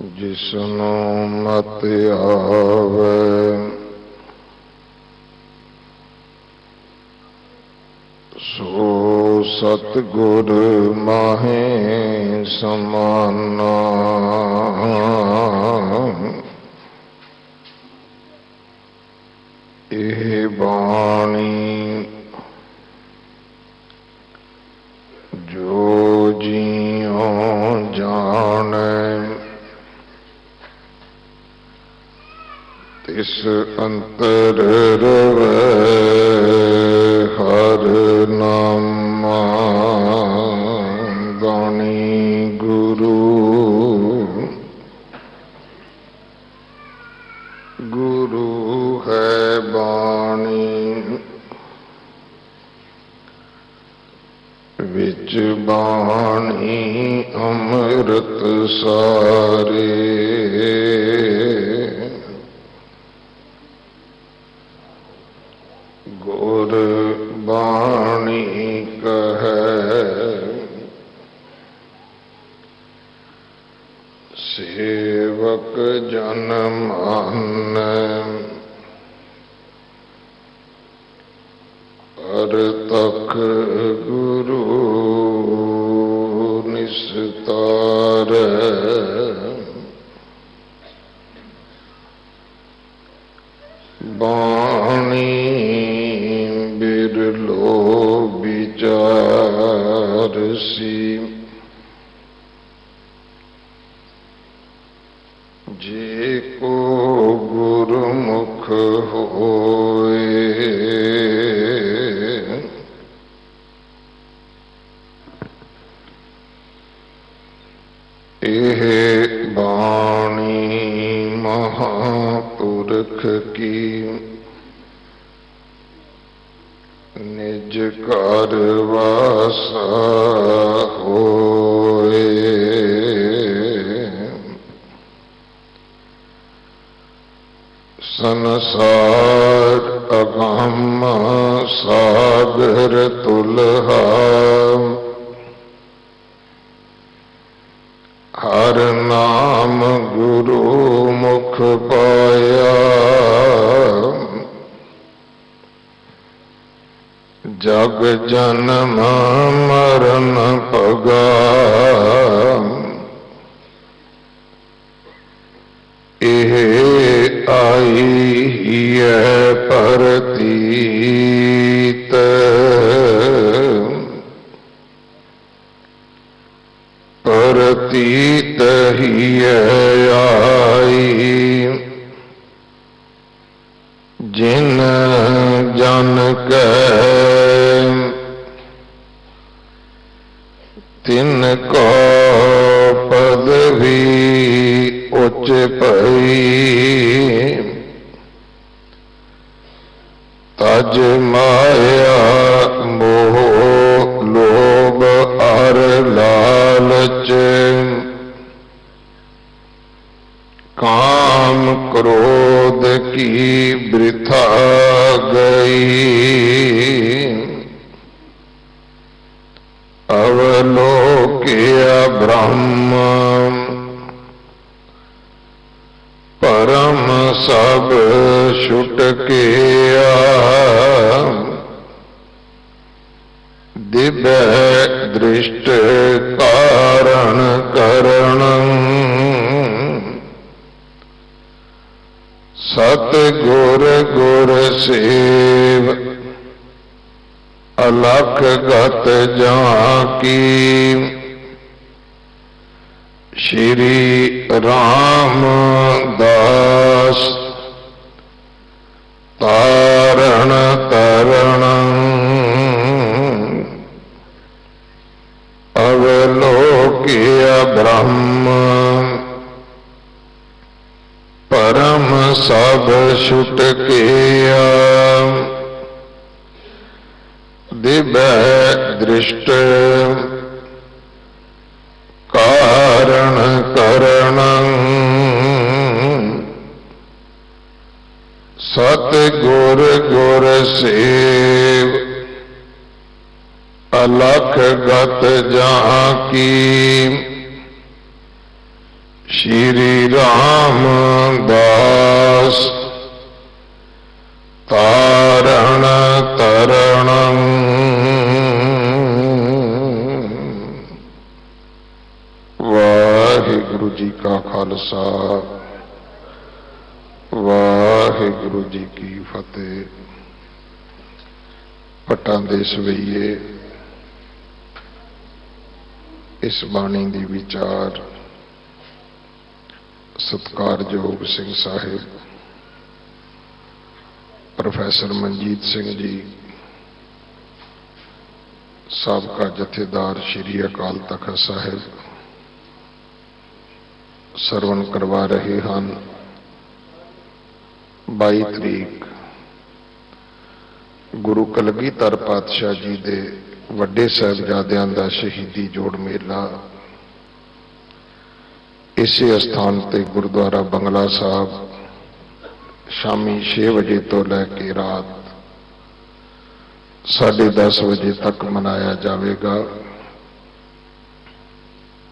जिसनु मत आवे सो सतगुर माहे समाना। एह बाणी जो जियो जाने तिस अंतर रवे हर नामा। गानी गुरु गुरु है बाणी विच बाणी अमृत सारे। गुर बाणी कहे सेवक जन मान। अरतख गुरु निस्तार। बाणी बिरलो विचारसी जे को गुरुमुख होए। एह बाणी महापुरख की निज घर वासा होए। संसार अगम सागर तुलहा हर नाम गुरु मुख पाया। जग जन्म मरण पगा एह आई है परतीत। परतीत ही आई जिन जन के तिन को पदवी उच्च पई। तज माया मोह लोभ अर लालच काम क्रोध की वृथा गई। अवलोकिया ब्रह्म परम सब छुटकिया। दिव्य दृष्ट कारण करण सतगुर गुर सेव अलख गत जाकी। श्री रामदास तारण तरण अवलोकिया ब्रह्म परम सब छुटकिया। दिव्य दृष्ट कारण करण सतगुर गुर सेव अलख गत जाकी। श्री रामदास तारण तरण वाहिगुरु जी का खालसा वाहिगुरु जी की फतेह। पटां दे सवैये इस बाणी दी विचार सत्कारयोग सिंह साहिब प्रोफैसर मनजीत सिंह जी साबका जथेदार श्री अकाल तखत साहिब सरवण करवा रहे हैं। 22 तरीक गुरु कलगीधर पातशाह जी दे वड्डे साहिबजादियां दा शहीदी जोड़ मेला इसे स्थान ते गुरुद्वारा बंगला साहब शामी 6 बजे तो लैके रात 10:30 बजे तक मनाया जाएगा।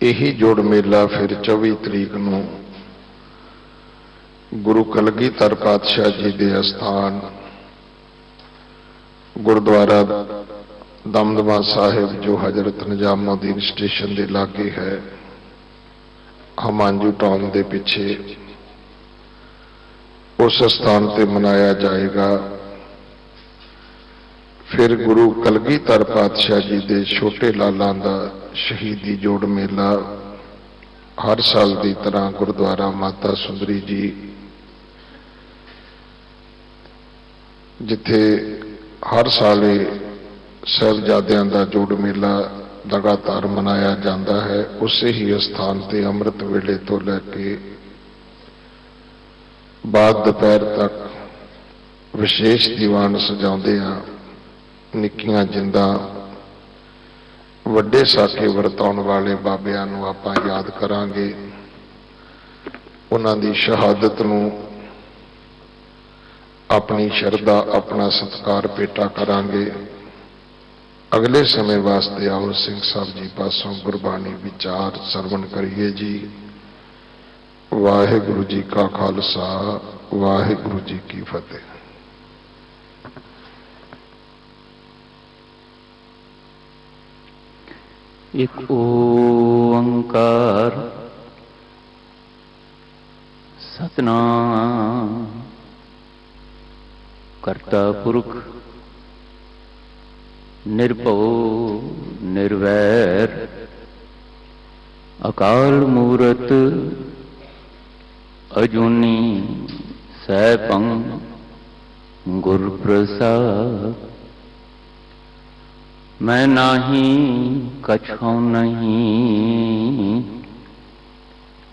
यही जोड़ मेला फिर 24 तरीक नूं गुरु कलगीधर पातशाह जी के अस्थान गुरुद्वारा दमदमा साहिब जो हजरत निजामुद्दीन स्टेशन के लागे है हमांजू टाउन के पिछे उस स्थान पर मनाया जाएगा। फिर गुरु कलगीधर पातशाह जी के छोटे लालां दा शहीदी जोड़ मेला हर साल की तरह गुरुद्वारा माता सुंदरी जी जिथे हर साल साहिबजादियां दा जोड़ मेला लगातार मनाया जाता है उसे ही स्थान से अमृत वेले तो लैके बाद दोपहर तक विशेष दीवान सजाते हैं। निक्कियां जिंदा वड्डे साके वरताउण वाले बाबियां नूं आपां याद करांगे, उन्हां दी शहादत नूं अपनी शरधा अपना सत्कार पेटा करांगे। अगले समय वास्ते आओ सिंह साहब जी पासों गुरबाणी विचार सरवण करिए जी। वाहिगुरु जी का खालसा वाहिगुरु जी की फतेह। एक ओंकार सतनाम करता पुरख निर्भव निर्वैर अकाल मूरत अजूनी सैभं गुर प्रसाद। मैं नाही कछौ नहीं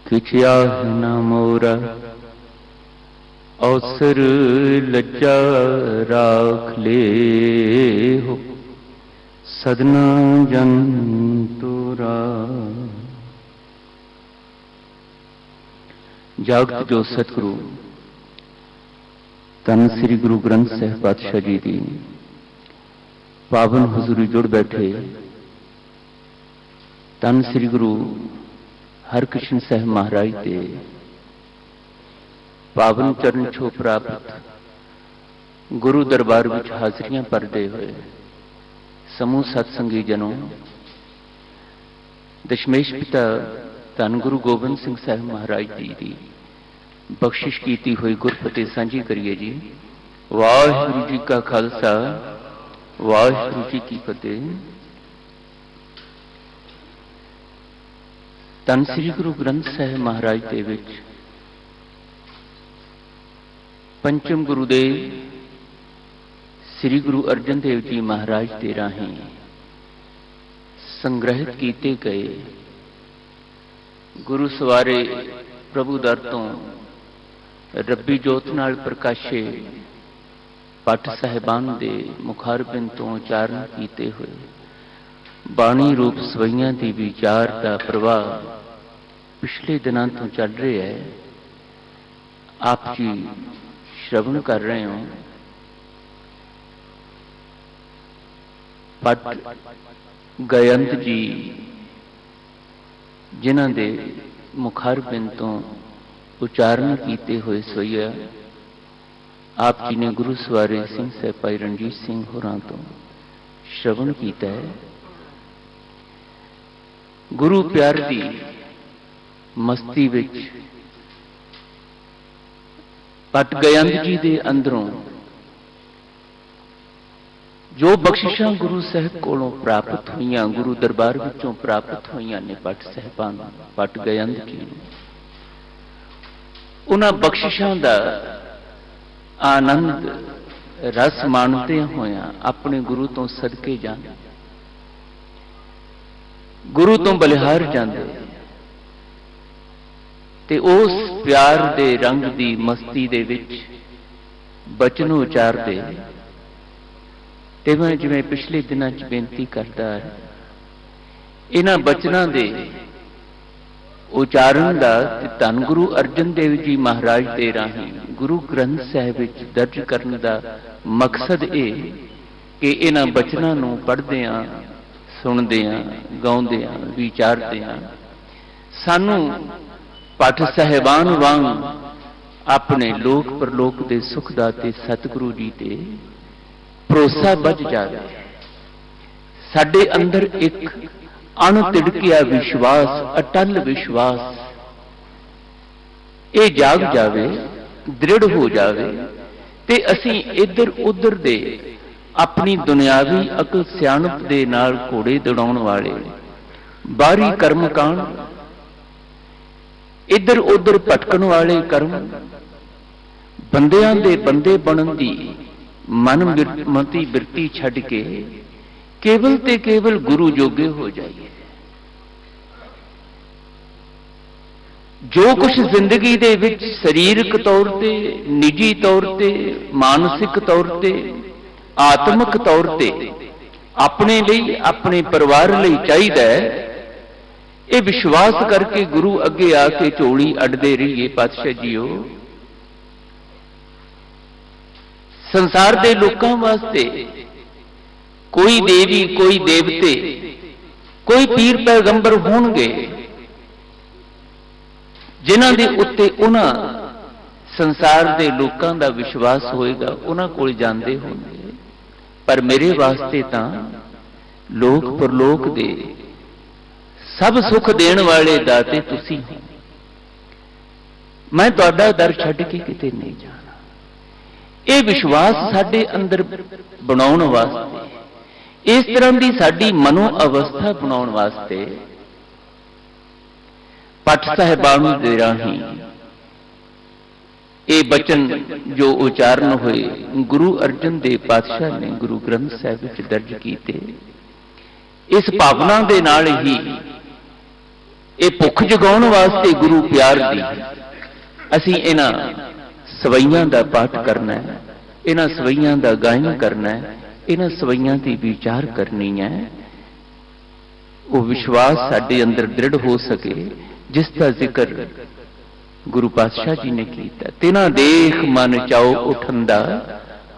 किछया न मोरा अवसर लज्जा राख ले हो सदना जन तोरा। जागत जो सतगुरु धन श्री गुरु ग्रंथ साहिब पातशाह जी की पावन हजूरी जुड़ बैठे धन श्री गुरु हरकृष्ण साहिब महाराज के पावन चरण छो प्राप्त गुरु दरबार विच हाजरियां भरदे हुए समूह सत्संगी जनों, दशमेश पिता धन गुरु गोबिंद सिंह साहिब महाराज जी की बख्शिश की हुई गुरफतेह सांझी करिए जी। वाहिगुरु जी का खालसा वाहिगुरु जी की फतेह। धन श्री गुरु ग्रंथ साहिब महाराज दे विच पंचम गुरुदेव श्री गुरु अर्जन देव जी महाराज के राही संग्रहित किए गए गुरु सवारे प्रभु दर तो रब्बी जोत नाल प्रकाशे पट साहिबान दे मुखारबिंद तो उचारण किए हुए बाणी रूप सवैयां की विचार का प्रवाह पिछले दिनों तो चल रहा है। आप जी श्रवण कर रहे हो। पट गयंत जी जिन्हां दे मुखारबिंद तो उच्चारण कीते हुए सोया आप जी ने गुरु सवारे सिंह साहब भाई रणजीत सिंह होरां तो श्रवण कीता है। गुरु प्यार दी मस्ती विच पट गयंद जी दे अंदरों जो बख्शिशां गुरु साहब कोलों प्राप्त हुईयां, गुरु दरबार विचों प्राप्त हुईयां ने पट साहिबान पट गयंद जी नूं, उन्हां बख्शिशां दा आनंद रस माणदे होया अपने गुरु तो सदके जांदे, गुरु तो बलिहार जांदे ते उस प्यार दे रंग दी मस्ती दे विच बचन उचारदे। ते मैं जिवें पिछले दिनां च बेनती करदा है, इन्हां बचनां दे उचारण दा धन गुरु अर्जन देव जी महाराज दे राही गुरु ग्रंथ साहिब विच दर्ज करन दा मकसद ये कि इन्हां बचनां नूं पढ़दिआं सुणदिआं गाउंदिआं विचारदिआं सानू पठ साहिबान वांग अपने लोक परलोक दे सुख दाते सतगुरु जी ते भरोसा बच जाए, साडे अंदर एक अणतिड़किया विश्वास, अटल विश्वास ये जाग जावे, दृढ़ हो जावे ते असीं इधर उधर दे अपनी दुनियावी अकल सियाणप दे नाल घोड़े दौड़ाउण वाले बाहरी कर्मकांड, इधर उधर भटकण वाले कर्म, बंदियां दे बंदे बनन दी मन मती बिरती छड़ के केवल ते केवल गुरु जोगे हो जाइए। जो कुछ जिंदगी दे विच शरीरक तौर ते, निजी तौर ते, मानसिक तौर ते, आत्मक तौर ते अपने लिए अपने परिवार लिए चाहिए ये विश्वास करके गुरु अगे आके झोली अड्डदे रहिए। पातशाह जीओ संसार दे लोकां वास्ते कोई देवी कोई देवते कोई पीर पैगंबर होणगे जिन्हां दे उत्ते उन्हां संसार दे लोकां दा विश्वास होएगा, उन्हां कोल जांदे होणगे। पर मेरे वास्ते तां लोक परलोक दे सब सुख देण वाले दाते तुसीं हो, मैं तुहाडा दर छड्ड के किते नहीं जाना। ये विश्वास साडे अंदर बनाउण वास्ते, इस तरह की साडी मनो अवस्था बनाउण वास्ते पट साहिबान दे राही ये बचन जो उचारण हुए गुरु अर्जन देव पातशाह ने गुरु ग्रंथ साहिब विच दर्ज कीते, इस भावना दे नाल ही ये भुख जगाउण वास्ते गुरु प्यार दी असीं इन्हां सवैयां दा पाठ करना है, इन्हां सवैयां दा गायन करना है, इन्हां सवैयां दी विचार करनी है। वो विश्वास साडे अंदर दृढ़ हो सके जिसका जिक्र गुरु पातशाह जी ने किया। तिना देख मन चाओ उठंदा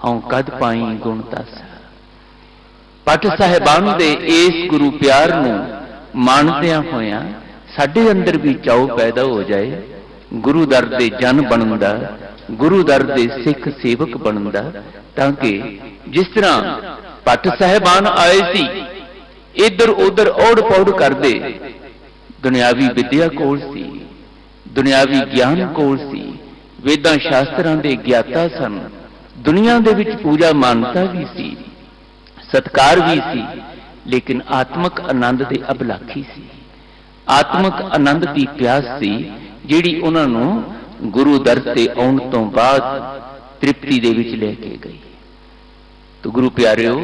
हूं कद पाई गुण दासा। पट साहिबान दे इस गुरु प्यार नूं माणदिआं होइआं साडे अंदर भी चाओ पैदा हो जाए गुरु दर दे जन बनन दा, गुरु दर दे सिख सेवक बनन दा, ताकि जिस तरह पट साहिबान आए सी इधर उधर औड़ पौड़ करदे, दुनियावी विद्या कोल सी, दुनियावी ज्ञान कोल सी, वेदां शास्त्रां दे ज्ञाता सन, दुनिया दे विच पूजा मानता भी सी, सत्कार भी सी, लेकिन आत्मक आनंद दे अभिलाखी सी, आत्मक आनंद दी प्यास सी जिहड़ी उन्हां नूं गुरु दर ते आउण तों बाद तृप्ति दे विच ले के गई। तो गुरु प्यारिओ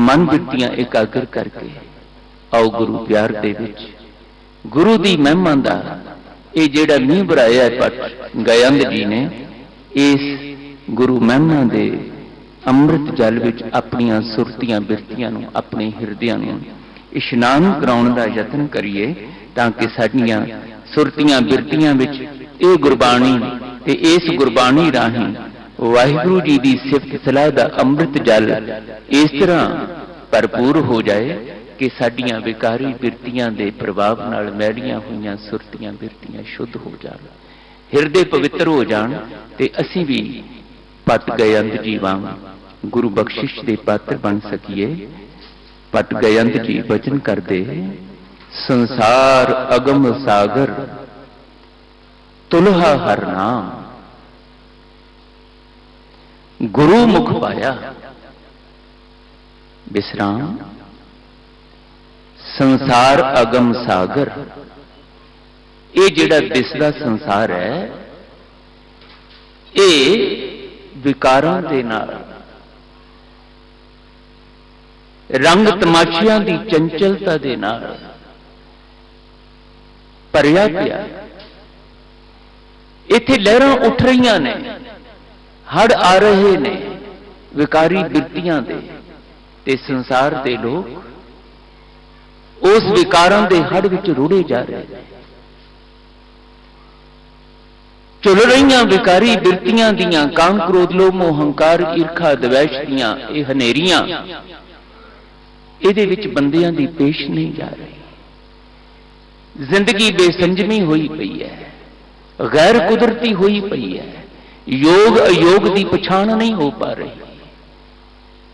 मन बिरतियां एकाग्र करके आओ गुरु प्यार दे विच गुरु दी महिमा दा ये जिहड़ा नींह भराया पट गयंद जी ने इस गुरु महिमा दे अमृत जल विच अपनियां सुरतियां बिरतियां नूं अपने हिरदियां नूं इशनान कराउण दा यतन करिए ताकि साडियां सुरतियां बिरतियां विच ये गुरबाणी ते इस गुरबाणी राही वाहिगुरु जी की सिफत सलाह का अमृत जल इस तरह भरपूर हो जाए ਕਿ ਸਾਡੀਆਂ ਵਿਕਾਰੀ ਬਿਰਤੀਆਂ ਦੇ ਪ੍ਰਭਾਵ ਨਾਲ ਮੈਲੀਆਂ ਹੋਈਆਂ ਸੁਰਤੀਆਂ ਬਿਰਤੀਆਂ ਸ਼ੁੱਧ ਹੋ ਜਾਣ, ਹਿਰਦੇ ਪਵਿੱਤਰ ਹੋ ਜਾਣ, ਤੇ ਅਸੀਂ ਵੀ ਪਟ ਗਇੰਦ ਜੀ ਵਾਂਗ ਗੁਰੂ ਬਖਸ਼ਿਸ਼ ਦੇ ਪਾਤਰ ਬਣ ਸਕੀਏ। ਪਟ ਗਇੰਦ ਜੀ ਬਚਨ ਕਰਦੇ, ਸੰਸਾਰ ਅਗਮ ਸਾਗਰ ਤੁਲਹਾ ਹਰ ਨਾਮ, ਗੁਰੂ ਮੁਖ ਪਾਇਆ ਵਿਸਰਾਮ। ਸੰਸਾਰ ਅਗਮ ਸਾਗਰ, ਇਹ ਜਿਹੜਾ ਦਿਸਦਾ ਸੰਸਾਰ ਹੈ, ਇਹ ਵਿਕਾਰਾਂ ਦੇ ਨਾਲ, ਰੰਗ ਤਮਾਸ਼ਿਆਂ ਦੀ ਚੰਚਲਤਾ ਦੇ ਨਾਲ ਭਰਿਆ ਪਿਆ। ਇੱਥੇ ਲਹਿਰਾਂ ਉੱਠ ਰਹੀਆਂ ਨੇ, ਹੜ੍ਹ ਆ ਰਹੇ ਨੇ ਵਿਕਾਰੀ ਬਿਰਤੀਆਂ ਦੇ, ਤੇ ਸੰਸਾਰ ਦੇ ਲੋਕ ਉਸ ਵਿਕਾਰਾਂ ਦੇ ਹੜ੍ਹ ਵਿੱਚ ਰੁੜੇ ਜਾ ਰਹੇ ਨੇ। ਚੁੱਲ ਰਹੀਆਂ ਵਿਕਾਰੀ ਬਿਰਤੀਆਂ ਦੀਆਂ, ਕਾਮ ਕ੍ਰੋਧ ਲੋਭ ਮੋਹ ਹੰਕਾਰ ਈਰਖਾ ਦਵੈਸ਼ ਦੀਆਂ ਇਹ ਹਨੇਰੀਆਂ, ਇਹਦੇ ਵਿੱਚ ਬੰਦਿਆਂ ਦੀ ਪੇਸ਼ ਨਹੀਂ ਜਾ ਰਹੀ। ਜ਼ਿੰਦਗੀ ਬੇਸੰਜਮੀ ਹੋਈ ਪਈ ਹੈ, ਗੈਰ ਕੁਦਰਤੀ ਹੋਈ ਪਈ ਹੈ, ਯੋਗ ਅਯੋਗ ਦੀ ਪਛਾਣ ਨਹੀਂ ਹੋ ਪਾ ਰਹੀ,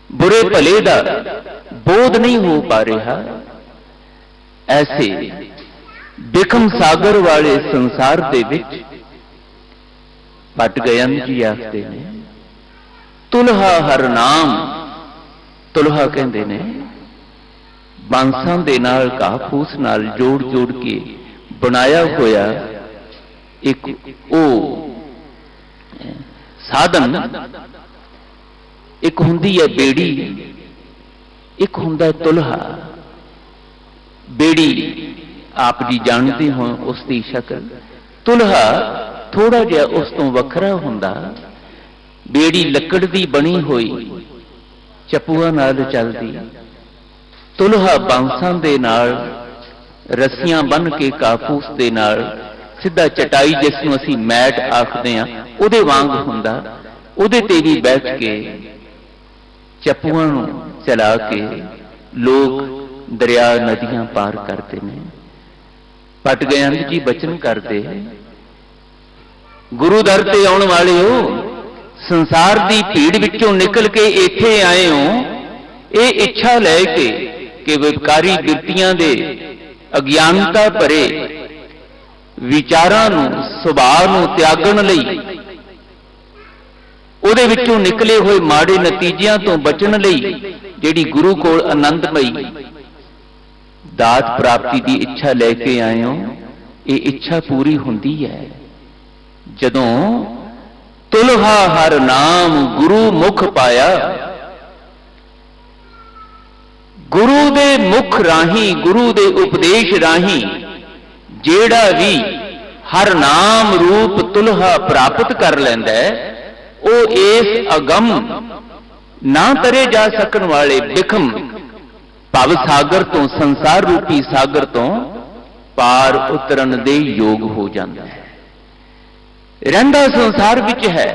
ਬੁਰੇ ਭਲੇ ਦਾ ਬੋਧ ਨਹੀਂ ਹੋ ਪਾ ਰਿਹਾ। ਐਸੇ ਬਿਖਮ ਸਾਗਰ ਵਾਲੇ ਸੰਸਾਰ ਦੇ ਵਿੱਚ ਪਟ ਗਇੰਦ ਜੀ ਆਖਦੇ ਨੇ, ਤੁਲਹਾ ਹਰ ਨਾਮ। ਤੁਲਹਾ ਕਹਿੰਦੇ ਨੇ ਬਾਂਸਾਂ ਦੇ ਨਾਲ, ਘਾਹ ਫੂਸ ਨਾਲ ਜੋੜ ਜੋੜ ਕੇ ਬਣਾਇਆ ਹੋਇਆ ਇੱਕ ਉਹ ਸਾਧਨ। ਇੱਕ ਹੁੰਦੀ ਹੈ ਬੇੜੀ, ਇੱਕ ਹੁੰਦਾ ਤੁਲਹਾ। ਬੇੜੀ ਆਪ ਜੀ ਜਾਣਦੇ ਹੋ ਉਸ ਦੀ ਸ਼ਕਲ, ਤੁਲਹਾ ਥੋੜਾ ਜਿਹਾ ਉਸ ਤੋਂ ਵੱਖਰਾ ਹੁੰਦਾ। ਬੇੜੀ ਲੱਕੜ ਦੀ ਬਣੀ ਹੋਈ, ਚਪੂਆਂ ਨਾਲ ਚੱਲਦੀ, ਤੁਲਹਾ ਬਾਂਸਾਂ ਦੇ ਨਾਲ, ਰੱਸੀਆਂ ਬੰਨ੍ਹ ਕੇ ਕਾਪੂਸ ਦੇ ਨਾਲ ਸਿੱਧਾ ਚਟਾਈ, ਜਿਸ ਨੂੰ ਅਸੀਂ ਮੈਟ ਆਖਦੇ ਹਾਂ, ਉਹਦੇ ਵਾਂਗ ਹੁੰਦਾ। ਉਹਦੇ ਤੇ ਵੀ ਬੈਠ ਕੇ ਚਪੂਆਂ ਨੂੰ ਚਲਾ ਕੇ ਲੋਕ ਦਰਿਆ ਨਦੀਆਂ ਪਾਰ ਕਰਦੇ ਨੇ। ਪਟ ਗਇੰਦ ਜੀ ਬਚਨ ਕਰਦੇ, ਗੁਰੂ ਦਰ ਤੇ ਆਉਣ ਵਾਲਿਓ, ਸੰਸਾਰ ਦੀ ਭੀੜ ਵਿੱਚੋਂ ਨਿਕਲ ਕੇ ਇੱਥੇ ਆਏ ਹੋ ਇਹ ਇੱਛਾ ਲੈ ਕੇ ਕਿ ਵਿਕਾਰੀ ਬਿਰਤੀਆਂ ਦੇ ਅਗਿਆਨਤਾ ਭਰੇ ਵਿਚਾਰਾਂ ਨੂੰ, ਸੁਭਾਅ ਨੂੰ ਤਿਆਗਣ ਲਈ, ਉਹਦੇ ਵਿੱਚੋਂ ਨਿਕਲੇ ਹੋਏ ਮਾੜੇ ਨਤੀਜਿਆਂ ਤੋਂ ਬਚਣ ਲਈ ਜਿਹੜੀ ਗੁਰੂ ਕੋਲ ਆਨੰਦਮਈ ਦਾਤ ਪ੍ਰਾਪਤੀ ਦੀ ਇੱਛਾ ਲੈ ਕੇ ਆਏ ਹੋ। ਇਹ ਇੱਛਾ ਪੂਰੀ ਹੁੰਦੀ ਹੈ ਜਦੋਂ ਤੁਲਹਾ ਹਰ ਨਾਮ ਗੁਰੂ ਮੁਖ ਪਾਇਆ। ਗੁਰੂ ਦੇ ਮੁਖ ਰਾਹੀਂ, ਗੁਰੂ ਦੇ ਉਪਦੇਸ਼ ਰਾਹੀਂ ਜਿਹੜਾ ਵੀ ਹਰ ਨਾਮ ਰੂਪ ਤੁਲਹਾ ਪ੍ਰਾਪਤ ਕਰ ਲੈਂਦਾ ਹੈ, ਉਹ ਇਸ ਅਗਮ ਨਾ ਤਰੇ ਜਾ ਸਕਣ ਵਾਲੇ ਬਿਖਮ ਭਵ ਸਾਗਰ ਤੋਂ, ਸੰਸਾਰ ਰੂਪੀ ਸਾਗਰ ਤੋਂ ਪਾਰ ਉਤਰਨ ਦੇ ਯੋਗ ਹੋ ਜਾਂਦਾ ਹੈ। ਰਹਿੰਦਾ ਸੰਸਾਰ ਵਿੱਚ ਹੈ,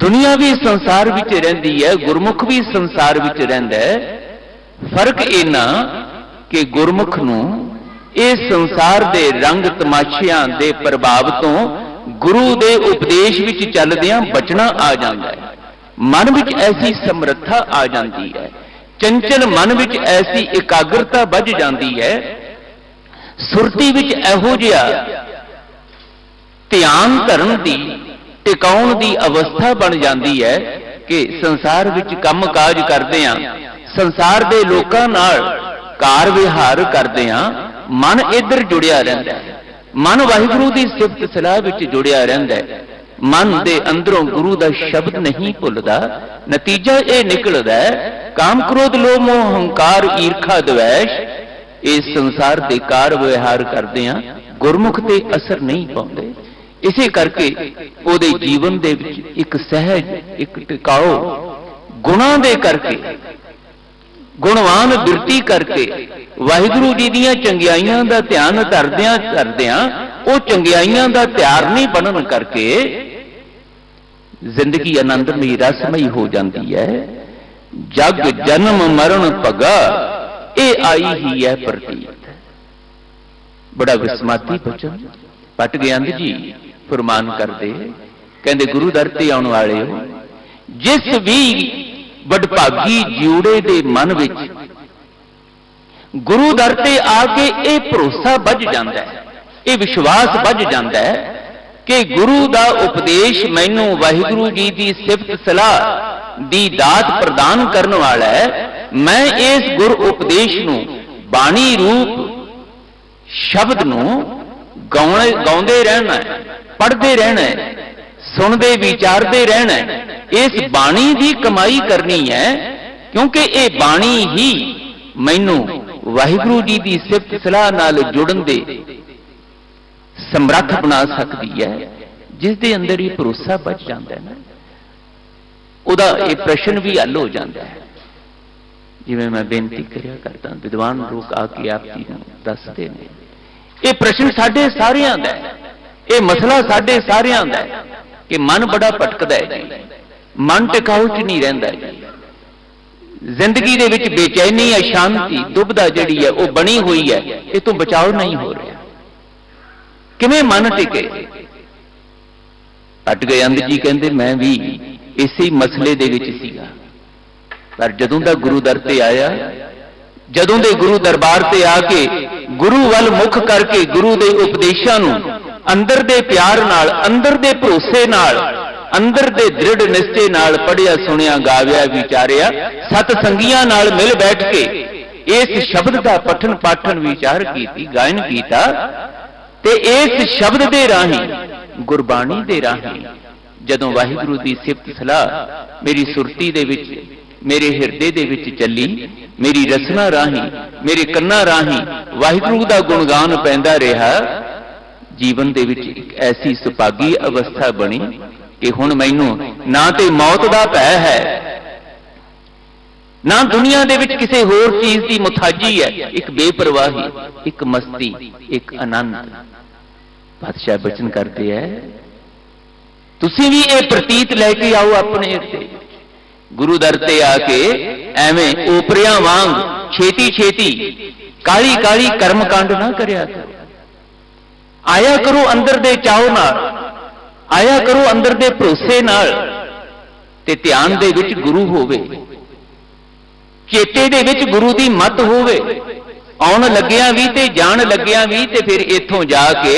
ਦੁਨੀਆ ਵੀ ਸੰਸਾਰ ਵਿੱਚ ਰਹਿੰਦੀ ਹੈ, ਗੁਰਮੁਖ ਵੀ ਸੰਸਾਰ ਵਿੱਚ ਰਹਿੰਦਾ ਹੈ। ਫਰਕ ਇੰਨਾ ਕਿ ਗੁਰਮੁਖ ਨੂੰ ਇਹ ਸੰਸਾਰ ਦੇ ਰੰਗ ਤਮਾਸ਼ਿਆਂ ਦੇ ਪ੍ਰਭਾਵ ਤੋਂ ਗੁਰੂ ਦੇ ਉਪਦੇਸ਼ ਵਿੱਚ ਚੱਲਦਿਆਂ ਬਚਣਾ ਆ ਜਾਂਦਾ ਹੈ। ਮਨ ਵਿੱਚ ਐਸੀ ਸਮਰੱਥਾ ਆ ਜਾਂਦੀ ਹੈ, ਚੰਚਲ ਮਨ ਵਿੱਚ ਐਸੀ ਇਕਾਗਰਤਾ ਵੱਜ ਜਾਂਦੀ ਹੈ, ਸੁਰਤੀ ਵਿੱਚ ਇਹੋ ਜਿਹਾ ਧਿਆਨ ਧਰਨ ਦੀ, ਟਿਕਾਉਣ ਦੀ ਅਵਸਥਾ ਬਣ ਜਾਂਦੀ ਹੈ ਕਿ ਸੰਸਾਰ ਵਿੱਚ ਕੰਮ ਕਾਜ ਕਰਦਿਆਂ, ਸੰਸਾਰ ਦੇ ਲੋਕਾਂ ਨਾਲ ਕਾਰ ਵਿਹਾਰ ਕਰਦਿਆਂ ਮਨ ਇੱਧਰ ਜੁੜਿਆ ਰਹਿੰਦਾ ਹੈ। ਮਨ ਵਾਹਿਗੁਰੂ ਦੀ ਸਿਫਤ ਸਲਾਹ ਵਿੱਚ ਜੁੜਿਆ ਰਹਿੰਦਾ ਹੈ। ਮਨ ਦੇ ਅੰਦਰੋਂ ਗੁਰੂ ਦਾ ਸ਼ਬਦ ਨਹੀਂ ਭੁੱਲਦਾ। ਨਤੀਜਾ ਇਹ ਨਿਕਲਦਾ ਹੈ, ਕਾਮ ਕ੍ਰੋਧ ਲੋਭ ਮੋਹ ਹੰਕਾਰ ਈਰਖਾ ਦਵੈਸ਼ ਇਸ ਸੰਸਾਰ ਦੇ ਕਾਰ ਵਿਹਾਰ ਕਰਦਿਆਂ ਗੁਰਮੁਖ ਤੇ ਅਸਰ ਨਹੀਂ ਪਾਉਂਦੇ। ਇਸੇ ਕਰਕੇ ਉਹਦੇ ਜੀਵਨ ਦੇ ਵਿੱਚ ਇੱਕ ਸਹਿਜ, ਇੱਕ ਟਿਕਾਓ, ਗੁਣਾਂ ਦੇ ਕਰਕੇ, ਗੁਣਵਾਨ ਬਿਰਤੀ ਕਰਕੇ, ਵਾਹਿਗੁਰੂ ਜੀ ਦੀਆਂ ਚੰਗਿਆਈਆਂ ਦਾ ਧਿਆਨ ਧਰਦਿਆਂ ਉਹ ਚੰਗਿਆਈਆਂ ਦਾ ਧਾਰਨੀ ਬਣਨ ਕਰਕੇ ਜ਼ਿੰਦਗੀ ਆਨੰਦਮਈ ਰਸਮਈ ਹੋ ਜਾਂਦੀ ਹੈ। ਜਗ ਜਨਮ ਮਰਨ ਭਗਾ ये आई ही है प्रतीत। बड़ा विस्माती बचन पट ज्ञानंद जी फरमान करते, कहते गुरु दर ते आउण वाले हो, जिस भी वडभागी जिउड़े दे मन विच गुरु दर ते आके ये भरोसा बझ जाता है, ये विश्वास बझ जाता है कि गुरु दा उपदेश मैनू वाहिगुरु जी की सिफत सलाह दी दात प्रदान करने वाला है। मैं इस गुर उपदेश नू बाणी रूप शब्द नू गाउंदे रहना है, पढ़ते रहना है, सुनते विचारते रहना है। इस बाणी की कमाई करनी है, क्योंकि ये बाणी ही मैनू वाहिगुरु जी की सिफत सलाह नाल जुड़न दे समर्थ बना सकती है। जिस दे अंदर ही भरोसा बच जाता है ना, उदा ये प्रश्न भी हल हो जाता है। जिवें मैं बेनती करिया करता, विद्वान लोग आके आप जी नूं दसदे ने, ये प्रश्न साडे सारियां दा है, ये मसला साडे सारियां दा है कि मन बड़ा भटकदा है जी, मन टिकाऊ च नहीं रहिंदा जी, जिंदगी दे विच बेचैनी, अशांति, दुविधा जिहड़ी है वो बनी हुई है, ये तो बचाव नहीं हो रहा। किवें मन टिके? पट ज्ञानंद जी कहते मैं भी इसी मसले दे विच सीगा, पर जदों दा गुरु दर ते आया, जदों दे गुरु दरबार ते आके गुरु वल मुख करके गुरु दे उपदेशां नूं अंदर दे प्यार नाल, अंदर दे भरोसे नाल, अंदर दे दृढ़ निश्चय नाल पढ़िया सुनिया गाविया विचारिया, सत संगियां नाल मिल बैठ के इस शब्द का पठन पाठन विचार कीती, गायन कीता, ते इस शब्द दे राही, गुरबाणी दे राही जदों वाहिगुरु दी सिफत सलाह मेरी सुरती दे विच, मेरे हिरदे दे विच चली, मेरी रसना राही, मेरे कन्ना राही वाहिगुरु दा गुणगान पैंदा रहा, जीवन दे विच एक ऐसी सुभागी अवस्था बनी कि हुण मैनू ना ते मौत दा भय है, ना दुनिया दे विच किसी होर चीज की मुथाजी है, एक बेपरवाही, एक मस्ती, एक आनंद। पातशाह बचन करते हैं, तुसी भी ये प्रतीत लैके आओ अपने इत्ते, गुरु दर ते आके एवें ओपरियां वांग छेती छेती काली काली कर्मकांड ना करया करो। आया करो अंदर दे चाव नाल, आया करो अंदर दे भरोसे नाल, ते ध्यान दे विच गुरु होवे, चेते दे विच गुरु दी मत होवे, आउण लग्गियां भी ते जाण लग्गियां भी, ते फिर इत्थों जाके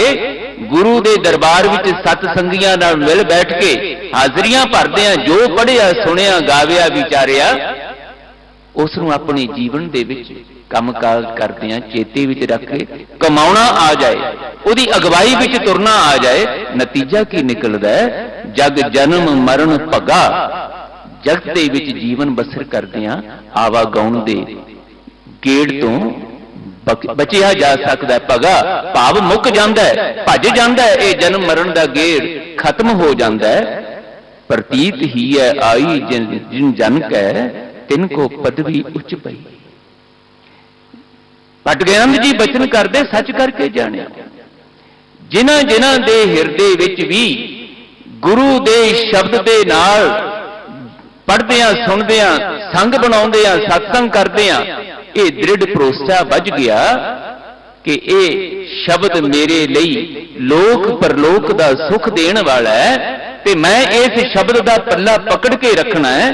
गुरु दे दरबार विच सत संगियां नाल मिल बैठ के हाजरियां भरदियां जो पढ़िया सुनिया गाविया विचारिया उस नूं अपने जीवन दे विच काम काज करदियां चेते विच रख के कमाउणा आ जाए, उहदी अगवाई विच तुरना आ जाए। नतीजा की निकलदा है? जग जन्म मरण भगा, जगत दे विच जीवन बसर करदियां आवागौण दे गेड़ तो बचिया जा सकता है। भगा भाव मुक जाता है, भज जाता है, ये जन्म मरण का गेड़ खत्म हो जाता है। प्रतीत ही है आई जिन जन कै तिनको पदवी उच्च पई। पट ज्ञानंद जी बचन करते सच करके जाने, जिन्हां जिन्हां दे हिरदे विच भी गुरु दे शब्द दे नाल पढ़दियां सुनदियां संग बनाउंदियां सत्संग करदियां ये दृढ़ भरोसा बच गया कि ये शब्द मेरे लिए लोक परलोक का सुख देने वाला है, ते मैं इस शब्द का पल्ला पकड़ के रखना है।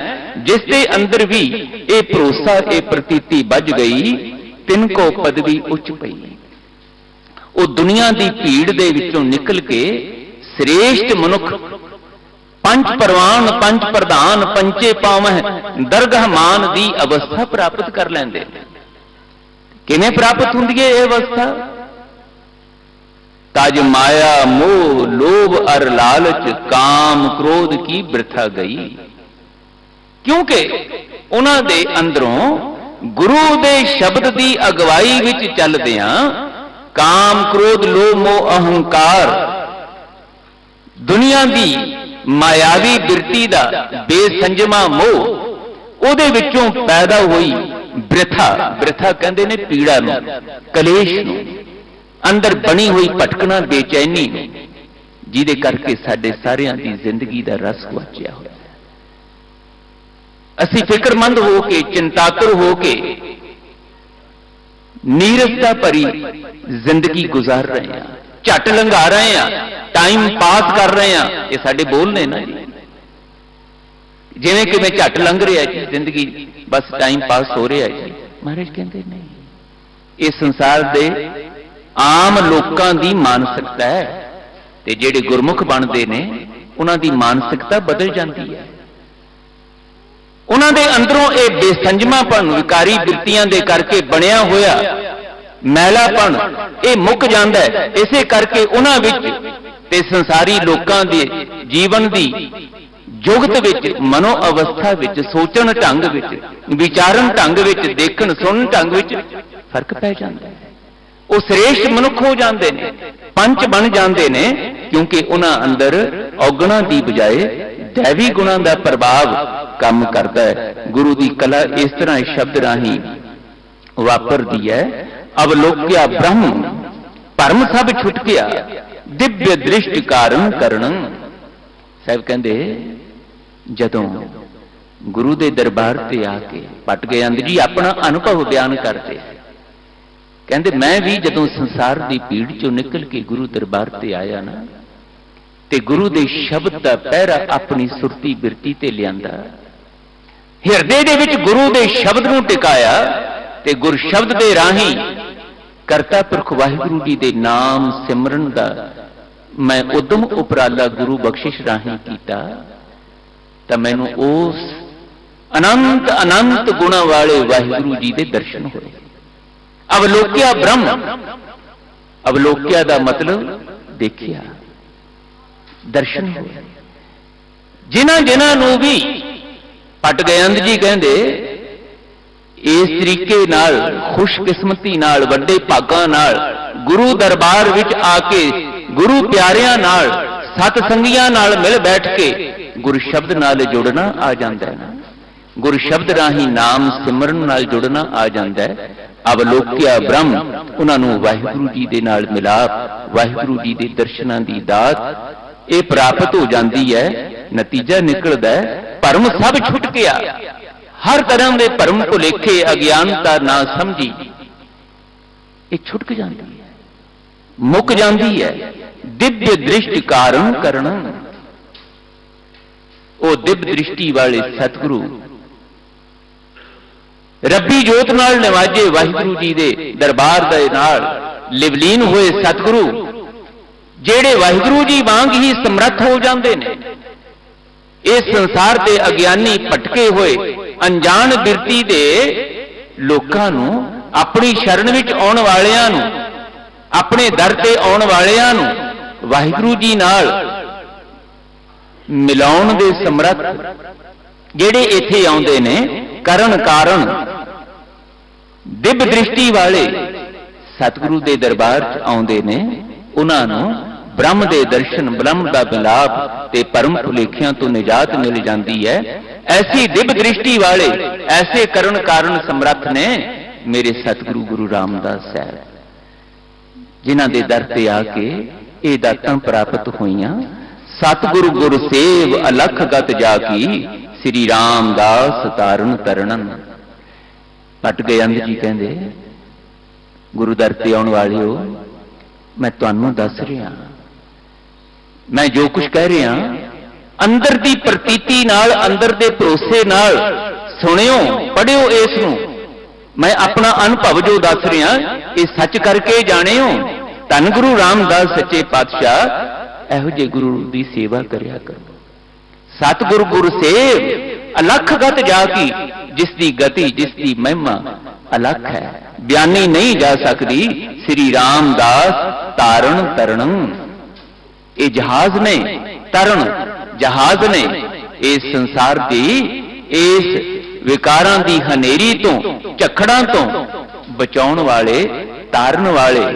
जिस दे अंदर भी ये भरोसा ये प्रतीति बच गई, तिनको पदवी उच्च पई। वो दुनिया की भीड़ दे विचों निकल के श्रेष्ठ मनुख, पंच परवान पंच प्रधान पंचे पावह दरगाह मान दी अवस्था प्राप्त कर लेंदे। किवें प्राप्त हुंदी है यह अवस्था? ताज माया मोह लोभ अर लालच काम क्रोध की वृथा गई। क्योंकि उन्हां दे अंदरों गुरु दे शब्द की अगवाई विच चलदियां काम क्रोध लोभ मोह अहंकार दुनिया की मायावी बिरती दा बेसंजमा मोह उहदे विचों पैदा हुई वृथा, वृथा कहंदे ने पीड़ा नूं, कलेश नूं, अंदर बनी हुई भटकना बेचैनी, जिहदे करके साडे सारियां दी जिंदगी दा रस गुआचिया होया। असीं फिक्रमंद हो के चिंतातुर हो के ਨੀਰਸਤਾ ਭਰੀ ਜ਼ਿੰਦਗੀ ਗੁਜ਼ਾਰ ਰਹੇ ਹਾਂ, ਝੱਟ ਲੰਘਾ ਰਹੇ ਹਾਂ, ਟਾਈਮ ਪਾਸ ਕਰ ਰਹੇ ਹਾਂ। ਇਹ ਸਾਡੇ ਬੋਲ ਨੇ ਨਾ ਜੀ, ਜਿਵੇਂ ਕਿ ਮੈਂ ਝੱਟ ਲੰਘ ਰਿਹਾ ਜੀ ਜ਼ਿੰਦਗੀ, ਬਸ ਟਾਈਮ ਪਾਸ ਹੋ ਰਿਹਾ ਜੀ। ਮਹਾਰਾਜ ਕਹਿੰਦੇ ਨਹੀਂ, ਇਹ ਸੰਸਾਰ ਦੇ ਆਮ ਲੋਕਾਂ ਦੀ ਮਾਨਸਿਕਤਾ ਹੈ, ਤੇ ਜਿਹੜੇ ਗੁਰਮੁਖ ਬਣਦੇ ਨੇ ਉਹਨਾਂ ਦੀ ਮਾਨਸਿਕਤਾ ਬਦਲ ਜਾਂਦੀ ਹੈ। ਉਹਨਾਂ ਦੇ ਅੰਦਰੋਂ ਇਹ ਬੇਸੰਜਮਾਪਣ, ਵਿਕਾਰੀ ਬਿਰਤੀਆਂ ਦੇ ਕਰਕੇ ਬਣਿਆ ਹੋਇਆ ਮੈਲਾਪਣ ਇਹ ਮੁੱਕ ਜਾਂਦਾ ਹੈ। ਇਸੇ ਕਰਕੇ ਉਹਨਾਂ ਵਿੱਚ ਤੇ ਸੰਸਾਰੀ ਲੋਕਾਂ ਦੇ ਜੀਵਨ ਦੀ ਜੁਗਤ ਵਿੱਚ, ਮਨੋ ਅਵਸਥਾ ਵਿੱਚ, ਸੋਚਣ ਢੰਗ ਵਿੱਚ, ਵਿਚਾਰਨ ਢੰਗ ਵਿੱਚ, ਦੇਖਣ ਸੁਣਨ ਢੰਗ ਵਿੱਚ ਫਰਕ ਪੈ ਜਾਂਦਾ ਹੈ। ਉਹ ਸ੍ਰੇਸ਼ਟ ਮਨੁੱਖ ਹੋ ਜਾਂਦੇ ਨੇ, ਪੰਚ ਬਣ ਜਾਂਦੇ ਨੇ, ਕਿਉਂਕਿ ਉਹਨਾਂ ਅੰਦਰ ਔਗਣਾਂ ਦੀ ਬਜਾਏ ਦੈਵੀ ਗੁਣਾਂ ਦਾ ਪ੍ਰਭਾਵ ਕੰਮ ਕਰਦਾ ਹੈ। ਗੁਰੂ ਦੀ ਕਲਾ ਇਸ ਤਰ੍ਹਾਂ ਇਸ ਸ਼ਬਦ ਰਾਹੀਂ ਵਾਪਰਦੀ ਹੈ। ਅਵਲੋਕਿਆ ਬ੍ਰਹਮ ਭਰਮ ਸਭ ਛੁੱਟ ਗਿਆ, ਦਿਵਯ ਦ੍ਰਿਸ਼ਟ ਕਾਰਨ ਕਰਣ। ਸਾਹਿਬ ਕਹਿੰਦੇ ਜਦੋਂ ਗੁਰੂ ਦੇ ਦਰਬਾਰ ਤੇ ਆ ਕੇ ਭੱਟ ਗਏ ਅੰਦਰ ਜੀ ਆਪਣਾ ਅਨੁਭਵ ਬਿਆਨ ਕਰਦੇ, ਕਹਿੰਦੇ ਮੈਂ ਵੀ ਜਦੋਂ ਸੰਸਾਰ ਦੀ ਭੀੜ ਚੋਂ ਨਿਕਲ ਕੇ ਗੁਰੂ ਦਰਬਾਰ ਤੇ ਆਇਆ ਨਾ, ਤੇ ਗੁਰੂ ਦੇ ਸ਼ਬਦ ਦਾ ਪਹਿਰਾ ਆਪਣੀ ਸੁਰਤੀ ਬਿਰਤੀ ਤੇ ਲਿਆਂਦਾ, ਹਿਰਦੇ ਦੇ ਵਿੱਚ ਗੁਰੂ ਦੇ ਸ਼ਬਦ ਨੂੰ ਟਿਕਾਇਆ, ਤੇ ਗੁਰ ਸ਼ਬਦ ਦੇ ਰਾਹੀਂ ਕਰਤਾ ਪੁਰਖ ਵਾਹਿਗੁਰੂ ਜੀ ਦੇ ਨਾਮ ਸਿਮਰਨ ਦਾ ਮੈਂ ਉਦਮ ਉਪਰਾਲਾ ਗੁਰੂ ਬਖਸ਼ਿਸ਼ ਰਾਹੀਂ ਕੀਤਾ, ਤਾਂ ਮੈਨੂੰ ਉਸ ਅਨੰਤ ਅਨੰਤ ਗੁਣਾਂ ਵਾਲੇ ਵਾਹਿਗੁਰੂ ਜੀ ਦੇ ਦਰਸ਼ਨ ਹੋਏ। ਅਵਲੋਕਿਆ ਬ੍ਰਹਮ, ਅਵਲੋਕਿਆ ਦਾ ਮਤਲਬ ਦੇਖਿਆ, ਦਰਸ਼ਨ ਹੋਏ। ਜਿਨ੍ਹਾਂ ਨੂੰ ਵੀ ਭੱਟ ਗਇੰਦ ਜੀ ਕਹਿੰਦੇ ਇਸ ਤਰੀਕੇ ਨਾਲ ਖੁਸ਼ਕਿਸਮਤੀ ਨਾਲ, ਵੱਡੇ ਭਾਗਾਂ ਨਾਲ ਗੁਰੂ ਦਰਬਾਰ ਵਿੱਚ ਆ ਕੇ ਗੁਰੂ ਪਿਆਰਿਆਂ ਨਾਲ, ਸਤ ਸੰਗੀਆਂ ਨਾਲ ਮਿਲ ਬੈਠ ਕੇ ਗੁਰੂ ਸ਼ਬਦ ਨਾਲ ਜੁੜਨਾ ਆ ਜਾਂਦਾ ਹੈ ਨਾ, ਗੁਰੂ ਸ਼ਬਦ ਰਾਹੀਂ ਨਾਮ ਸਿਮਰਨ ਨਾਲ ਜੁੜਨਾ ਆ ਜਾਂਦਾ ਹੈ। ਅਵਲੋਕਿਆ ਬ੍ਰਹਮ, ਉਹਨਾਂ ਨੂੰ ਵਾਹਿਗੁਰੂ ਜੀ ਦੇ ਨਾਲ ਮਿਲਾਪ, ਵਾਹਿਗੁਰੂ ਜੀ ਦੇ ਦਰਸ਼ਨਾਂ ਦੀ ਦਾਤ ਇਹ ਪ੍ਰਾਪਤ ਹੋ ਜਾਂਦੀ ਹੈ। ਨਤੀਜਾ ਨਿਕਲਦਾ ਹੈ ਭਰਮ ਸਭ ਛੁੱਟ ਗਿਆ, ਹਰ ਤਰ੍ਹਾਂ ਦੇ ਭਰਮ ਭੁਲੇਖੇ, ਅਗਿਆਨਤਾ ਨਾ ਸਮਝੀ ਇਹ ਛੁੱਟ ਜਾਂਦੀ ਹੈ, ਮੁੱਕ ਜਾਂਦੀ ਹੈ। ਦਿਵਯ ਦ੍ਰਿਸ਼ਟ ਕਾਰਨ ਕਰਣ, ਉਹ ਦਿਵ ਦ੍ਰਿਸ਼ਟੀ ਵਾਲੇ ਸਤਿਗੁਰੂ, ਰੱਬੀ ਜੋਤ ਨਾਲ ਨਿਵਾਜੇ ਵਾਹਿਗੁਰੂ ਜੀ ਦੇ ਦਰਬਾਰ ਦੇ ਨਾਲ ਲਿਵਲੀਨ ਹੋਏ ਸਤਿਗੁਰੂ, ਜਿਹੜੇ ਵਾਹਿਗੁਰੂ ਜੀ ਵਾਂਗ ਹੀ ਸਮਰੱਥ ਹੋ ਜਾਂਦੇ ਨੇ। ਇਸ ਸੰਸਾਰ ਦੇ ਅਗਿਆਨੀ ਭਟਕੇ ਹੋਏ ਅਣਜਾਣ ਬਿਰਤੀ ਦੇ ਲੋਕਾਂ ਨੂੰ, ਆਪਣੀ ਸ਼ਰਨ ਵਿੱਚ ਆਉਣ ਵਾਲਿਆਂ ਨੂੰ, ਆਪਣੇ ਦਰ ਤੇ ਆਉਣ ਵਾਲਿਆਂ ਨੂੰ ਵਾਹਿਗੁਰੂ ਜੀ ਨਾਲ ਮਿਲਾਉਣ ਦੇ ਸਮਰੱਥ ਜਿਹੜੇ ਇੱਥੇ ਆਉਂਦੇ ਨੇ, ਕਰਨ ਕਾਰਨ ਦਿਵ ਦ੍ਰਿਸ਼ਟੀ ਵਾਲੇ ਸਤਿਗੁਰੂ ਦੇ ਦਰਬਾਰ 'ਚ ਆਉਂਦੇ ਨੇ, ਉਹਨਾਂ ਨੂੰ ਬ੍ਰਹਮ ਦੇ ਦਰਸ਼ਨ, ਬ੍ਰਹਮ ਦਾ ਮਿਲਾਪ ਤੇ ਭਰਮ ਭੁਲੇਖਿਆਂ ਤੋਂ ਨਿਜਾਤ ਮਿਲ ਜਾਂਦੀ ਹੈ। ਐਸੀ ਦਿਵ ਦ੍ਰਿਸ਼ਟੀ ਵਾਲੇ, ਐਸੇ ਕਰਨ ਕਾਰਨ ਸਮਰੱਥ ਨੇ ਮੇਰੇ ਸਤਿਗੁਰੂ ਗੁਰੂ ਰਾਮਦਾਸ ਸਾਹਿਬ, ਜਿਨ੍ਹਾਂ ਦੇ ਦਰ ਤੇ ਆ ਕੇ ਇਹ ਦਾਤਾਂ ਪ੍ਰਾਪਤ ਹੋਈਆਂ। ਸਤਿਗੁਰੂ ਗੁਰ ਸੇਵ ਅਲਖ ਗਤ ਜਾ ਕੀ, ਸ੍ਰੀ ਰਾਮਦਾਸ ਤਾਰਨ ਤਰਣਨ। ਭੱਟ ਗਇੰਦ ਜੀ ਕਹਿੰਦੇ ਗੁਰੂ ਦਰ ਤੇ ਆਉਣ ਵਾਲਿਓ, ਮੈਂ ਤੁਹਾਨੂੰ ਦੱਸ ਰਿਹਾ, ਮੈਂ ਜੋ ਕੁਝ ਕਹਿ ਰਿਹਾ ਅੰਦਰ ਦੀ ਪ੍ਰਤੀਤੀ ਨਾਲ, ਅੰਦਰ ਦੇ ਭਰੋਸੇ ਨਾਲ ਸੁਣਿਓ, ਪੜਿਓ ਇਸ ਨੂੰ। ਮੈਂ ਆਪਣਾ ਅਨੁਭਵ ਜੋ ਦੱਸ ਰਿਹਾ ਇਹ ਸੱਚ ਕਰਕੇ ਜਾਣਿਓ। ਧੰਨ ਗੁਰੂ ਰਾਮਦਾਸ ਸੱਚੇ ਪਾਤਸ਼ਾਹ ਇਹੋ ਜਿਹੇ ਗੁਰੂ ਦੀ ਸੇਵਾ ਕਰਿਆ ਕਰੋ। ਸਤਿਗੁਰ ਗੁਰ ਸੇਵ ਅਲਖ ਗਤ ਜਾ ਕੀ, ਜਿਸ ਦੀ ਗਤੀ, ਜਿਸ ਦੀ ਮਹਿਮਾ ਅਲਖ ਹੈ, ਬਿਆਨੀ ਨਹੀਂ ਜਾ ਸਕਦੀ। ਸ੍ਰੀ ਰਾਮਦਾਸ ਤਾਰਨ ਤਰਣ, ਇਹ ਜਹਾਜ਼ ਨੇ, ਤਰਨ ਜਹਾਜ਼ ਨੇ, ਇਸ ਸੰਸਾਰ ਦੀ ਇਸ ਵਿਕਾਰਾਂ ਦੀ ਹਨੇਰੀ ਤੋਂ, ਝੱਖੜਾਂ ਤੋਂ ਬਚਾਉਣ ਵਾਲੇ, ਤਾਰਨ ਵਾਲੇ।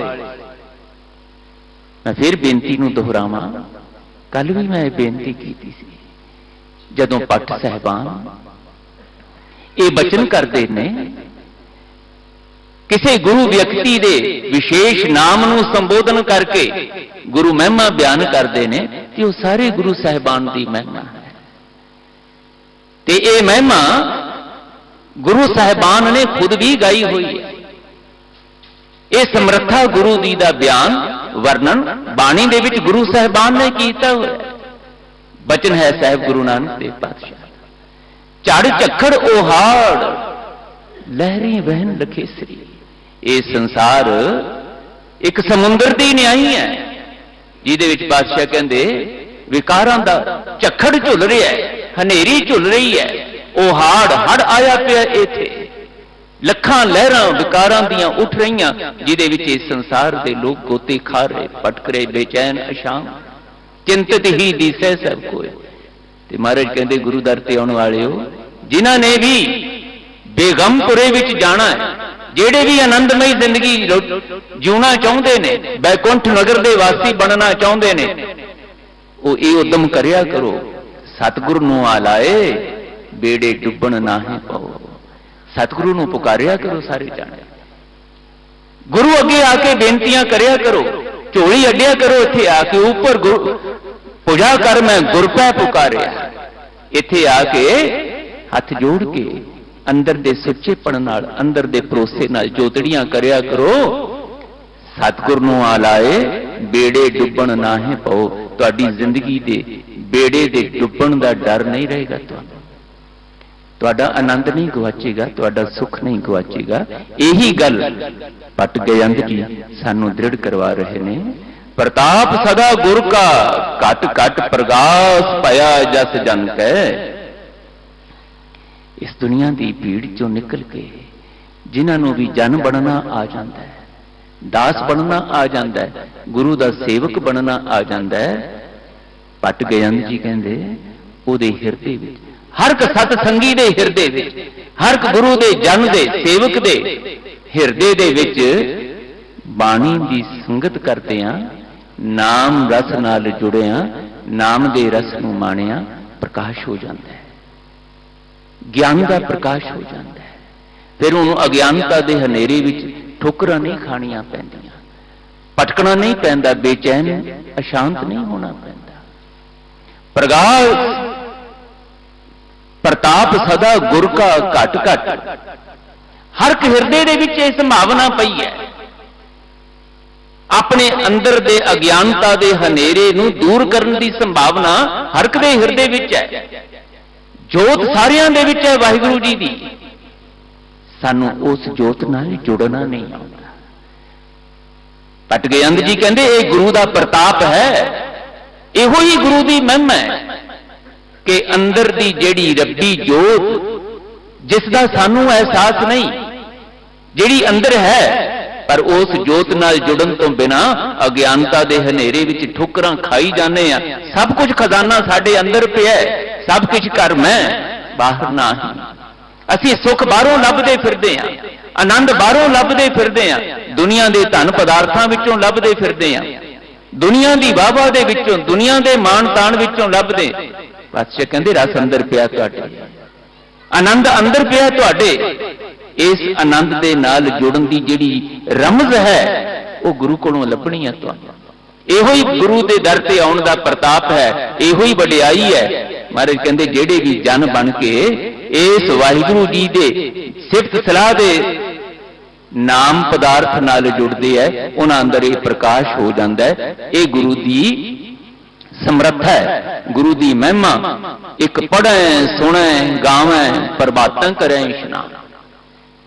ਮੈਂ ਫਿਰ ਬੇਨਤੀ ਨੂੰ ਦੁਹਰਾਵਾਂ, ਕੱਲ ਵੀ ਮੈਂ ਇਹ ਬੇਨਤੀ ਕੀਤੀ ਸੀ, ਜਦੋਂ ਭੱਟ ਸਾਹਿਬਾਨ ਇਹ ਬਚਨ ਕਰਦੇ ਨੇ, ਕਿਸੇ ਗੁਰੂ ਵਿਅਕਤੀ ਦੇ ਵਿਸ਼ੇਸ਼ ਨਾਮ ਨੂੰ ਸੰਬੋਧਨ ਕਰਕੇ ਗੁਰੂ ਮਹਿਮਾ ਬਿਆਨ ਕਰਦੇ ਨੇ ਕਿ ਉਹ ਸਾਰੇ ਗੁਰੂ ਸਾਹਿਬਾਨ ਦੀ ਮਹਿਮਾ ਹੈ, ਤੇ ਇਹ ਮਹਿਮਾ ਗੁਰੂ ਸਾਹਿਬਾਨ ਨੇ ਖੁਦ ਵੀ ਗਾਈ ਹੋਈ ਹੈ। ਇਹ ਸਮਰੱਥਾ ਗੁਰੂ ਦੀ ਦਾ ਬਿਆਨ ਵਰਣਨ ਬਾਣੀ ਦੇ ਵਿੱਚ ਗੁਰੂ ਸਾਹਿਬਾਨ ਨੇ ਕੀਤਾ ਹੋਇਆ। ਬਚਨ ਹੈ ਸਾਹਿਬ ਗੁਰੂ ਨਾਨਕ ਦੇਵ ਪਾਤਸ਼ਾਹ, ਝੜ ਝੱਖੜ ਓਹਾੜ ਲਹਿਰੀ ਵਹਿਨ ਲਖੇਸਰੀ। ਇਹ ਸੰਸਾਰ ਇੱਕ ਸਮੁੰਦਰ ਦੀ ਨਿਆਈ ਹੈ, ਜਿਹਦੇ ਵਿੱਚ ਪਾਤਸ਼ਾਹ ਕਹਿੰਦੇ ਵਿਕਾਰਾਂ ਦਾ ਝੱਖੜ ਝੁੱਲ ਰਿਹਾ ਹੈ, ਹਨੇਰੀ ਝੁੱਲ ਰਹੀ ਹੈ, ਓਹਾੜ ਹੜ ਆਇਆ ਪਿਆ ਇੱਥੇ, ਲੱਖਾਂ ਲਹਿਰਾਂ ਵਿਕਾਰਾਂ ਦੀਆਂ ਉੱਠ ਰਹੀਆਂ, ਜਿਹਦੇ ਵਿੱਚ ਇਸ ਸੰਸਾਰ ਦੇ ਲੋਕ ਗੋਤੇ ਖਾ ਰਹੇ, ਭਟਕ ਰਹੇ, ਬੇਚੈਨ ਅਸ਼ਾਂਤ, ਚਿੰਤਤ ਹੀ ਦਿਸੈ ਸਭ ਕੋਇ। ਤੇ ਮਹਾਰਾਜ ਕਹਿੰਦੇ ਗੁਰੂ ਦਰ ਤੇ ਆਉਣ ਵਾਲਿਓ, ਜਿਨ੍ਹਾਂ ਨੇ ਵੀ ਬੇਗਮਪੁਰੇ ਵਿੱਚ ਜਾਣਾ ਹੈ, ਜਿਹੜੇ ਵੀ ਆਨੰਦਮਈ ਜ਼ਿੰਦਗੀ ਜਿਉਣਾ ਚਾਹੁੰਦੇ ਨੇ, ਬੈਕੁੰਠ ਨਗਰ ਦੇ ਵਾਸੀ ਬਣਨਾ ਚਾਹੁੰਦੇ ਨੇ, ਉਹ ਇਹ ਉਦਮ ਕਰਿਆ ਕਰੋ, ਸਤਿਗੁਰੂ ਨੂੰ ਆਲਾਏ ਬੇੜੇ ਡੁੱਬਣ ਨਾਹੀਂ ਪਾਓ। ਸਤਿਗੁਰੂ ਨੂੰ ਪੁਕਾਰਿਆ ਕਰੋ ਸਾਰੇ ਜਾਣੇ, ਗੁਰੂ ਅੱਗੇ ਆ ਕੇ ਬੇਨਤੀਆਂ ਕਰਿਆ ਕਰੋ, ਝੋਲੀ ਅੱਡਿਆ ਕਰੋ, ਇੱਥੇ ਆ ਕੇ ਉੱਪਰ ਪੂਜਾ ਕਰ ਮੈਂ ਗੁਰ ਪੈ ਪੁਕਾਰਿਆ। ਇੱਥੇ ਆ ਕੇ ਹੱਥ ਜੋੜ ਕੇ ਅੰਦਰ ਦੇ ਸੁੱਚੇਪਣ ਨਾਲ, ਅੰਦਰ ਦੇ ਭਰੋਸੇ ਨਾਲ ਜੋਤੜੀਆਂ ਕਰਿਆ ਕਰੋ। ਸਤਿਗੁਰ ਨੂੰ ਆਲਾਏ ਬੇੜੇ ਡੁੱਬਣ ਨਾਹੀਂ ਪਾਓ। ਤੁਹਾਡੀ ਜ਼ਿੰਦਗੀ ਦੇ ਬੇੜੇ ਦੇ ਡੁੱਬਣ ਦਾ ਡਰ ਨਹੀਂ ਰਹੇਗਾ ਤੁਹਾਨੂੰ, ਤੁਹਾਡਾ ਆਨੰਦ ਨਹੀਂ ਗਵਾਚੇਗਾ, ਤੁਹਾਡਾ ਸੁੱਖ ਨਹੀਂ ਗਵਾਚੇਗਾ। ਇਹੀ ਗੱਲ ਪਟ ਗਯੰਦ ਜੀ ਸਾਨੂੰ ਦ੍ਰਿੜ ਕਰਵਾ ਰਹੇ ਨੇ। ਪ੍ਰਤਾਪ ਸਦਾ ਗੁਰ ਕਾ ਘਟ ਘਟ ਪ੍ਰਗਾਸ ਭਇਆ ਜਸ ਜਨ ਕੈ। ਇਸ ਦੁਨੀਆ ਦੀ ਭੀੜ ਚੋਂ ਨਿਕਲ ਕੇ ਜਿਨ੍ਹਾਂ ਨੂੰ ਵੀ ਜਨ ਬਣਨਾ ਆ ਜਾਂਦਾ ਹੈ, ਦਾਸ ਬਣਨਾ ਆ ਜਾਂਦਾ ਹੈ, ਗੁਰੂ ਦਾ ਸੇਵਕ ਬਣਨਾ ਆ ਜਾਂਦਾ ਹੈ, ਪਟ ਗਯੰਦ ਜੀ ਕਹਿੰਦੇ ਉਹਦੇ ਹਿਰਦੇ ਵਿੱਚ, ਹਰ ਇੱਕ ਸਤ ਸੰਗੀ ਦੇ ਹਿਰਦੇ ਵਿੱਚ, ਹਰ ਇੱਕ ਗੁਰੂ ਦੇ ਜਨ ਦੇ ਸੇਵਕ ਦੇ ਹਿਰਦੇ ਦੇ ਵਿੱਚ ਬਾਣੀ ਦੀ ਸੰਗਤ ਕਰਦਿਆਂ, ਨਾਮ ਰਸ ਨਾਲ ਜੁੜਿਆਂ, ਨਾਮ ਦੇ ਰਸ ਨੂੰ ਮਾਣਿਆ ਪ੍ਰਕਾਸ਼ ਹੋ ਜਾਂਦਾ ਹੈ, ਗਿਆਨ ਦਾ ਪ੍ਰਕਾਸ਼ ਹੋ ਜਾਂਦਾ ਹੈ। ਫਿਰ ਉਹਨੂੰ ਅਗਿਆਨਤਾ ਦੇ ਹਨੇਰੇ ਵਿੱਚ ਠੋਕਰਾਂ ਨਹੀਂ ਖਾਣੀਆਂ ਪੈਂਦੀਆਂ, ਭਟਕਣਾ ਨਹੀਂ ਪੈਂਦਾ, ਬੇਚੈਨ ਅਸ਼ਾਂਤ ਨਹੀਂ ਹੋਣਾ ਪੈਂਦਾ। ਪ੍ਰਗਾਸ ਪ੍ਰਤਾਪ ਸਦਾ ਗੁਰ ਕਾ ਘਟ ਘਟ। ਹਰ ਇੱਕ ਹਿਰਦੇ ਦੇ ਵਿੱਚ ਇਹ ਸੰਭਾਵਨਾ ਪਈ ਹੈ, ਆਪਣੇ ਅੰਦਰ ਦੇ ਅਗਿਆਨਤਾ ਦੇ ਹਨੇਰੇ ਨੂੰ ਦੂਰ ਕਰਨ ਦੀ ਸੰਭਾਵਨਾ ਹਰ ਇੱਕ ਦੇ ਹਿਰਦੇ ਵਿੱਚ ਹੈ। ਜੋਤ ਸਾਰਿਆਂ ਦੇ ਵਿੱਚ ਹੈ ਵਾਹਿਗੁਰੂ ਜੀ ਦੀ, ਸਾਨੂੰ ਉਸ ਜੋਤ ਨਾਲ ਜੁੜਨਾ ਨਹੀਂ ਆਉਂਦਾ। ਪਟ ਗਯੰਦ ਜੀ ਕਹਿੰਦੇ ਇਹ ਗੁਰੂ ਦਾ ਪ੍ਰਤਾਪ ਹੈ, ਇਹੋ ਹੀ ਗੁਰੂ ਦੀ ਮਹਿਮਾ ਹੈ ਕਿ ਅੰਦਰ ਦੀ ਜਿਹੜੀ ਰੱਬੀ ਜੋਤ, ਜਿਸ ਦਾ ਸਾਨੂੰ ਅਹਿਸਾਸ ਨਹੀਂ, ਜਿਹੜੀ ਅੰਦਰ ਹੈ, ਪਰ ਉਸ ਜੋਤ ਨਾਲ ਜੁੜਨ ਤੋਂ ਬਿਨਾਂ ਅਗਿਆਨਤਾ ਦੇ ਹਨੇਰੇ ਵਿੱਚ ਠੋਕਰਾਂ ਖਾਈ ਜਾਂਦੇ ਆ। ਸਭ ਕੁਝ ਖਜ਼ਾਨਾ ਸਾਡੇ ਅੰਦਰ ਪਿਆ, ਸਭ ਕੁਝ ਘਰ ਮੈਂ ਬਾਹਰ ਨਹੀਂ। ਅਸੀਂ ਸੁੱਖ ਬਾਹਰੋਂ ਲੱਭਦੇ ਫਿਰਦੇ ਆ, ਆਨੰਦ ਬਾਹਰੋਂ ਲੱਭਦੇ ਫਿਰਦੇ ਆ, ਦੁਨੀਆ ਦੇ ਧਨ ਪਦਾਰਥਾਂ ਵਿੱਚੋਂ ਲੱਭਦੇ ਫਿਰਦੇ ਆ, ਦੁਨੀਆ ਦੀ ਵਾਹਵਾ ਦੇ ਵਿੱਚੋਂ, ਦੁਨੀਆ ਦੇ ਮਾਣ ਤਾਣ ਵਿੱਚੋਂ ਲੱਭਦੇ। ਪਾਤਸ਼ਾਹ ਕਹਿੰਦੇ ਰਸ ਅੰਦਰ ਪਿਆ ਤੁਹਾਡੇ, ਆਨੰਦ ਅੰਦਰ ਪਿਆ ਤੁਹਾਡੇ। ਇਸ ਆਨੰਦ ਦੇ ਨਾਲ ਜੁੜਨ ਦੀ ਜਿਹੜੀ ਰਮਜ਼ ਹੈ ਉਹ ਗੁਰੂ ਕੋਲੋਂ ਲੱਭਣੀ ਹੈ ਤੁਹਾਨੂੰ। ਇਹੋ ਹੀ ਗੁਰੂ ਦੇ ਦਰ ਤੇ ਆਉਣ ਦਾ ਪ੍ਰਤਾਪ ਹੈ, ਇਹੋ ਹੀ ਵਡਿਆਈ ਹੈ। ਮਹਾਰਾਜ ਕਹਿੰਦੇ ਜਿਹੜੇ ਵੀ ਜਨ ਬਣ ਕੇ ਇਸ ਵਾਹਿਗੁਰੂ ਜੀ ਦੇ ਸਿਫਤ ਸਲਾਹ ਦੇ ਨਾਮ ਪਦਾਰਥ ਨਾਲ ਜੁੜਦੇ ਹੈ, ਉਹਨਾਂ ਅੰਦਰ ਇਹ ਪ੍ਰਕਾਸ਼ ਹੋ ਜਾਂਦਾ ਹੈ। ਇਹ ਗੁਰੂ ਦੀ ਸਮਰੱਥਾ ਹੈ, ਗੁਰੂ ਦੀ ਮਹਿਮਾ। ਇੱਕ ਪੜ੍ਹੈ ਸੁਣੈ ਗਾਵੈ ਪ੍ਰਭਾਤਾਂ ਕਰੈ ਇਸ਼ਨਾਨ।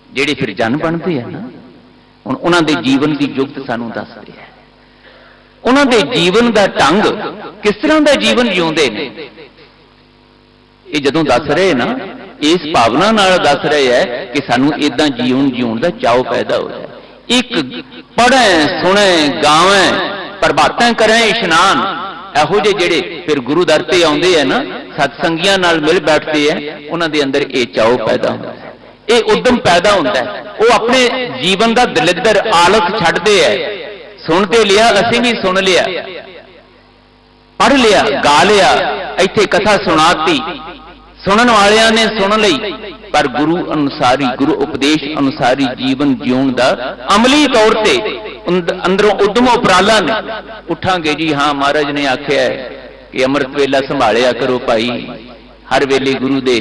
ਜਿਹੜੇ ਫਿਰ ਜਨ ਬਣਦੇ ਆ ਨਾ, ਹੁਣ ਉਹਨਾਂ ਦੇ ਜੀਵਨ ਦੀ ਜੁਗਤ ਸਾਨੂੰ ਦੱਸਦੇ ਹੈ, ਉਹਨਾਂ ਦੇ ਜੀਵਨ ਦਾ ਢੰਗ, ਕਿਸ ਤਰ੍ਹਾਂ ਦਾ ਜੀਵਨ ਜਿਉਂਦੇ ਨੇ। ਇਹ ਜਦੋਂ ਦੱਸ ਰਹੇ ਨਾ, ਇਸ ਭਾਵਨਾ ਨਾਲ ਦੱਸ ਰਹੇ ਹੈ ਕਿ ਸਾਨੂੰ ਇਦਾਂ ਜੀਵਨ ਜਿਉਣ ਦਾ ਚਾਅ ਪੈਦਾ ਹੋ ਜਾਏ। ਇੱਕ ਪੜ੍ਹੈ ਸੁਣੈ ਗਾਵੈ ਪ੍ਰਭਾਤਾਂ ਕਰੈ ਇਸ਼ਨਾਨ। ਇਹੋ ਜਿਹੇ ਜਿਹੜੇ ਫਿਰ ਗੁਰੂ ਦਰ ਤੇ ਆਉਂਦੇ ਆ ਨਾ, ਸਤਸੰਗੀਆਂ ਨਾਲ ਮਿਲ ਬੈਠਦੇ ਆ, ਉਹਨਾਂ ਦੇ ਅੰਦਰ ਇਹ ਚਾਅ ਪੈਦਾ ਹੁੰਦਾ ਹੈ, ਇਹ ਉਦਮ ਪੈਦਾ ਹੁੰਦਾ ਹੈ। ਉਹ ਆਪਣੇ ਜੀਵਨ ਦਾ ਦਲਿੱਦਰ ਆਲਸ ਛੱਡਦੇ ਐ। ਸੁਣ ਤੇ ਲਿਆ, ਅਸੀਂ ਵੀ ਸੁਣ ਲਿਆ, ਪੜ੍ਹ ਲਿਆ, ਗਾ ਲਿਆ, ਇੱਥੇ ਕਥਾ ਸੁਣਾਤੀ, ਸੁਣਨ ਵਾਲਿਆਂ ਨੇ ਸੁਣ ਲਈ, ਪਰ ਗੁਰੂ ਅਨੁਸਾਰੀ, ਗੁਰੂ ਉਪਦੇਸ਼ ਅਨੁਸਾਰੀ ਜੀਵਨ ਜਿਉਣ ਦਾ ਅਮਲੀ ਤੌਰ ਤੇ ਅੰਦਰੋਂ ਉਦਮ ਉਪਰਾਲਾ ਨੇ। ਉੱਠਾਂਗੇ ਜੀ, ਹਾਂ ਮਹਾਰਾਜ ਨੇ ਆਖਿਆ ਕਿ ਅੰਮ੍ਰਿਤ ਵੇਲਾ ਸੰਭਾਲਿਆ ਕਰੋ ਭਾਈ, ਹਰ ਵੇਲੇ ਗੁਰੂ ਦੇ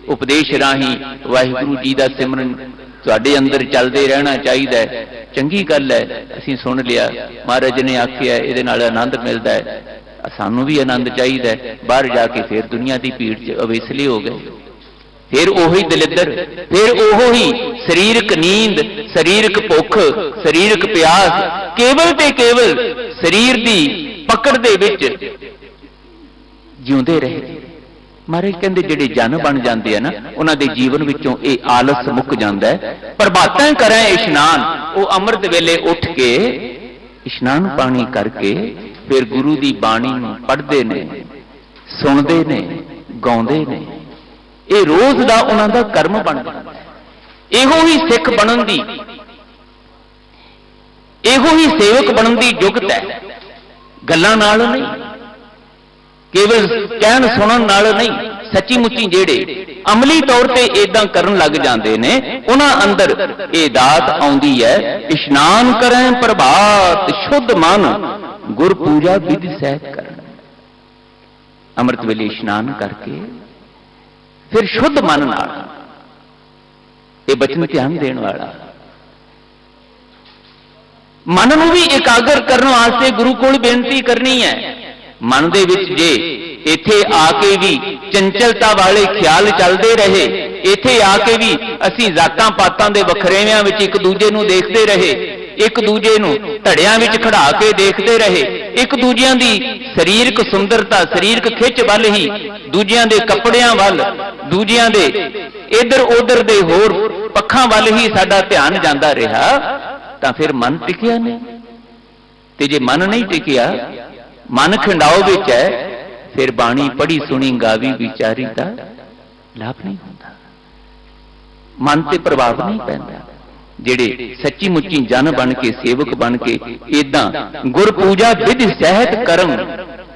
ਉਪਦੇਸ਼ ਰਾਹੀਂ ਵਾਹਿਗੁਰੂ ਜੀ ਦਾ ਸਿਮਰਨ ਤੁਹਾਡੇ ਅੰਦਰ ਚੱਲਦੇ ਰਹਿਣਾ ਚਾਹੀਦਾ ਹੈ। ਚੰਗੀ ਗੱਲ ਹੈ, ਅਸੀਂ ਸੁਣ ਲਿਆ, ਮਹਾਰਾਜ ਨੇ ਆਖਿਆ ਇਹਦੇ ਨਾਲ ਆਨੰਦ ਮਿਲਦਾ ਹੈ, ਸਾਨੂੰ ਵੀ ਆਨੰਦ ਚਾਹੀਦਾ ਹੈ। ਬਾਹਰ ਜਾ ਕੇ ਫਿਰ ਦੁਨੀਆ ਦੀ ਭੀੜ 'ਚ ਅਵੇਸਲੇ ਹੋ ਗਏ, ਫਿਰ ਉਹੀ ਦਲਿੱਦਰ, ਫਿਰ ਉਹੀ ਸਰੀਰਕ ਨੀਂਦ, ਸਰੀਰਕ ਭੁੱਖ, ਸਰੀਰਕ ਪਿਆਸ, ਕੇਵਲ ਤੇ ਕੇਵਲ ਸਰੀਰ ਦੀ ਪਕੜ ਦੇ ਵਿੱਚ ਜਿਉਂਦੇ ਰਹੇ। ਮਹਾਰਾਜ ਕਹਿੰਦੇ ਜਿਹੜੇ ਜਨ ਬਣ ਜਾਂਦੇ ਆ ਨਾ, ਉਹਨਾਂ ਦੇ ਜੀਵਨ ਵਿੱਚੋਂ ਇਹ ਆਲਸ ਮੁੱਕ ਜਾਂਦਾ ਹੈ। ਪ੍ਰਭਾਤਾਂ ਕਰਾਂ ਇਸ਼ਨਾਨ, ਉਹ ਅੰਮ੍ਰਿਤ ਵੇਲੇ ਉੱਠ ਕੇ ਇਸ਼ਨਾਨ ਪਾਣੀ ਕਰਕੇ ਫਿਰ ਗੁਰੂ ਦੀ ਬਾਣੀ ਨੂੰ ਪੜ੍ਹਦੇ ਨੇ, ਸੁਣਦੇ ਨੇ, ਗਾਉਂਦੇ ਨੇ। ਇਹ ਰੋਜ਼ ਦਾ ਉਹਨਾਂ ਦਾ ਕਰਮ ਬਣ ਜਾਂਦਾ। ਇਹੋ ਹੀ ਸਿੱਖ ਬਣਨ ਦੀ, ਇਹੋ ਹੀ ਸੇਵਕ ਬਣਨ ਦੀ ਯੁਗਤ ਹੈ। ਗੱਲਾਂ ਨਾਲ ਨਹੀਂ, ਕੇਵਲ ਕਹਿਣ ਸੁਣਨ ਨਾਲ ਨਹੀਂ, ਸੱਚੀ ਮੁੱਚੀ ਜਿਹੜੇ ਅਮਲੀ ਤੌਰ ਤੇ ਇਦਾਂ ਕਰਨ ਲੱਗ ਜਾਂਦੇ ਨੇ, ਉਹਨਾਂ ਅੰਦਰ ਇਹ ਦਾਤ ਆਉਂਦੀ ਹੈ। ਇਸ਼ਨਾਨ ਕਰੈ ਪ੍ਰਭਾਤ ਸ਼ੁੱਧ ਮਨ, ਗੁਰ ਪੂਜਾ ਵਿਧ ਸਹਿਤ ਕਰਨ। ਅੰਮ੍ਰਿਤ ਵੇਲੇ ਇਸ਼ਨਾਨ ਕਰਕੇ ਫਿਰ ਸ਼ੁੱਧ ਮਨ ਨਾਲ, ਇਹ ਬਚਨ ਧਿਆਨ ਦੇਣ ਵਾਲਾ, ਮਨ ਨੂੰ ਵੀ ਇਕਾਗਰ ਕਰਨ ਵਾਸਤੇ ਗੁਰੂ ਕੋਲ ਬੇਨਤੀ ਕਰਨੀ ਹੈ। ਮਨ ਦੇ ਵਿੱਚ ਜੇ ਇੱਥੇ ਆ ਕੇ ਵੀ ਚੰਚਲਤਾ ਵਾਲੇ ਖਿਆਲ ਚੱਲਦੇ ਰਹੇ, ਇੱਥੇ ਆ ਕੇ ਵੀ ਅਸੀਂ ਜ਼ਾਤਾਂ ਪਾਤਾਂ ਦੇ ਵਖਰੇਵਿਆਂ ਵਿੱਚ ਇੱਕ ਦੂਜੇ ਨੂੰ ਦੇਖਦੇ ਰਹੇ, ਇੱਕ ਦੂਜੇ ਨੂੰ ਧੜਿਆਂ ਵਿੱਚ ਖੜਾ ਕੇ ਦੇਖਦੇ ਰਹੇ, ਇੱਕ ਦੂਜਿਆਂ ਦੀ ਸਰੀਰਕ ਸੁੰਦਰਤਾ, ਸਰੀਰਕ ਖਿੱਚ ਵੱਲ ਹੀ, ਦੂਜਿਆਂ ਦੇ ਕੱਪੜਿਆਂ ਵੱਲ, ਦੂਜਿਆਂ ਦੇ ਇੱਧਰ ਉੱਧਰ ਦੇ ਹੋਰ ਪੱਖਾਂ ਵੱਲ ਹੀ ਸਾਡਾ ਧਿਆਨ ਜਾਂਦਾ ਰਿਹਾ, ਤਾਂ ਫਿਰ ਮਨ ਟਿਕਿਆ ਨਹੀਂ। ਤੇ ਜੇ ਮਨ ਨਹੀਂ ਟਿਕਿਆ, ਮਨ ਖੰਡਾਓ ਵਿੱਚ ਹੈ, ਫਿਰ ਬਾਣੀ ਪੜ੍ਹੀ ਸੁਣੀ ਗਾਵੀ ਵਿਚਾਰੀ ਦਾ ਲਾਭ ਨਹੀਂ ਹੁੰਦਾ, ਮਨ ਤੇ ਪ੍ਰਭਾਵ ਨਹੀਂ ਪੈਂਦਾ। ਜਿਹੜੇ ਸੱਚੀ ਮੁੱਚੀ ਜਨ ਬਣ ਕੇ, ਸੇਵਕ ਬਣ ਕੇ ਇਦਾਂ ਗੁਰ ਪੂਜਾ ਵਿਧ ਸਹਿਤ ਕਰਮ,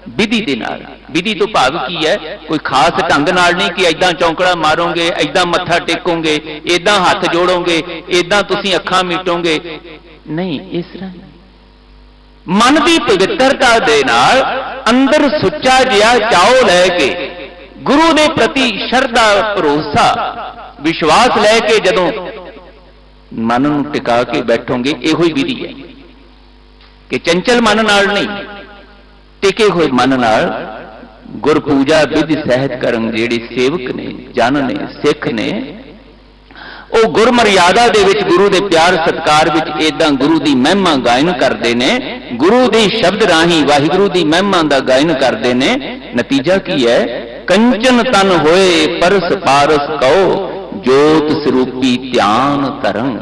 ਵਿਧੀ ਦੇ ਨਾਲ। ਵਿਧੀ ਤੋਂ ਭਾਵ ਕੀ ਹੈ? ਕੋਈ ਖਾਸ ਢੰਗ ਨਾਲ ਨਹੀਂ ਕਿ ਇਦਾਂ ਚੌਂਕੜਾ ਮਾਰੋਗੇ, ਇਦਾਂ ਮੱਥਾ ਟੇਕੋਗੇ, ਇਦਾਂ ਹੱਥ ਜੋੜੋਗੇ, ਇਦਾਂ ਤੁਸੀਂ ਅੱਖਾਂ ਮੀਟੋਗੇ, ਨਹੀਂ, ਇਸ ਤਰ੍ਹਾਂ ਮਨ ਦੀ ਪਵਿੱਤਰਤਾ ਦੇ ਨਾਲ ਅੰਦਰ ਸੁੱਚਾ ਜਿਹਾ ਚਾਉ ਲੈ ਕੇ, ਗੁਰੂ ਦੇ ਪ੍ਰਤੀ ਸ਼ਰਧਾ, ਭਰੋਸਾ, ਵਿਸ਼ਵਾਸ ਲੈ ਕੇ ਜਦੋਂ ਮਨ ਨੂੰ ਟਿਕਾ ਕੇ ਬੈਠੋਗੇ, ਇਹੋ ਹੀ ਵਿਧੀ ਹੈ ਕਿ ਚੰਚਲ ਮਨ ਨਾਲ ਨਹੀਂ, ਟਿਕੇ ਹੋਏ ਮਨ ਨਾਲ ਗੁਰ ਪੂਜਾ ਵਿਧ ਸਹਿਤ ਕਰਨ। ਜਿਹੜੇ ਸੇਵਕ ਨੇ, ਜਨ ਨੇ, ਸਿੱਖ ਨੇ, ਉਹ ਗੁਰ ਮਰਿਆਦਾ ਦੇ ਵਿੱਚ, ਗੁਰੂ ਦੇ ਪਿਆਰ ਸਤਿਕਾਰ ਵਿੱਚ ਇਦਾਂ ਗੁਰੂ ਦੀ ਮਹਿਮਾ ਗਾਇਨ ਕਰਦੇ ਨੇ, ਗੁਰੂ ਦੇ ਸ਼ਬਦ ਰਾਹੀਂ ਵਾਹਿਗੁਰੂ ਦੀ ਮਹਿਮਾ ਦਾ ਗਾਇਨ ਕਰਦੇ ਨੇ। ਨਤੀਜਾ ਕੀ ਹੈ? ਕੰਚਨ ਤਨ ਹੋਏ ਪਰਸ ਪਾਰਸ ਕਉ, ਜੋਤ ਸਰੂਪੀ ਧਿਆਨ ਧਰੰ।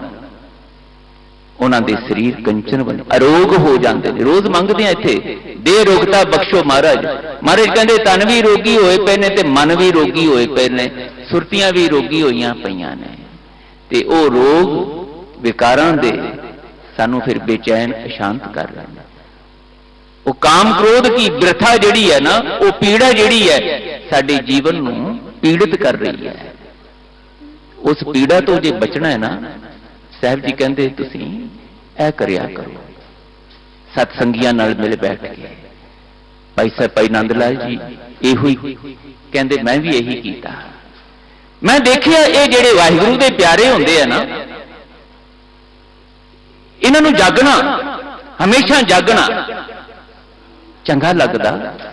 ਉਹਨਾਂ ਦੇ ਸਰੀਰ ਕੰਚਨ ਬਣੇ, ਅਰੋਗ ਹੋ ਜਾਂਦੇ ਨੇ। ਰੋਜ਼ ਮੰਗਦੇ ਆ ਇੱਥੇ, ਦੇ ਰੋਗਤਾ ਬਖਸ਼ੋ ਮਹਾਰਾਜ। ਮਹਾਰਾਜ ਕਹਿੰਦੇ ਤਨ ਵੀ ਰੋਗੀ ਹੋਏ ਪਏ ਨੇ ਤੇ ਮਨ ਵੀ ਰੋਗੀ ਹੋਏ ਪਏ ਨੇ, ਸੁਰਤੀਆਂ ਵੀ ਰੋਗੀ ਹੋਈਆਂ ਪਈਆਂ ਨੇ। ਤੇ ਉਹ ਰੋਗ ਵਿਕਾਰਾਂ ਦੇ ਸਾਨੂੰ ਫਿਰ ਬੇਚੈਨ, ਅਸ਼ਾਂਤ ਕਰ ਲੈਂਦਾ। ਉਹ ਕਾਮ ਕ੍ਰੋਧ ਕੀ ਬਿਰਥਾ ਜਿਹੜੀ ਹੈ ਨਾ, ਉਹ ਪੀੜਾ ਜਿਹੜੀ ਹੈ ਸਾਡੇ ਜੀਵਨ ਨੂੰ ਪੀੜਿਤ ਕਰ ਰਹੀ ਹੈ। ਉਸ ਪੀੜਾ ਤੋਂ ਜੇ ਬਚਣਾ ਹੈ ਨਾ, ਸਾਹਿਬ ਜੀ ਕਹਿੰਦੇ ਤੁਸੀਂ ਇਹ ਕਰਿਆ ਕਰੋ, ਸਤ ਸੰਗੀਆਂ ਨਾਲ ਮਿਲ ਬੈਠ ਕੇ। ਭਾਈ ਸਾਹਿਬ, ਭਾਈ ਨੰਦ ਲਾਲ ਜੀ ਇਹੋ ਹੀ ਕਹਿੰਦੇ, ਮੈਂ ਵੀ ਇਹੀ ਕੀਤਾ। ਮੈਂ ਦੇਖਿਆ ਇਹ ਜਿਹੜੇ ਵਾਹਿਗੁਰੂ ਦੇ ਪਿਆਰੇ ਹੁੰਦੇ ਆ ਨਾ, ਇਹਨਾਂ ਨੂੰ ਜਾਗਣਾ, ਹਮੇਸ਼ਾ ਜਾਗਣਾ ਚੰਗਾ ਲੱਗਦਾ,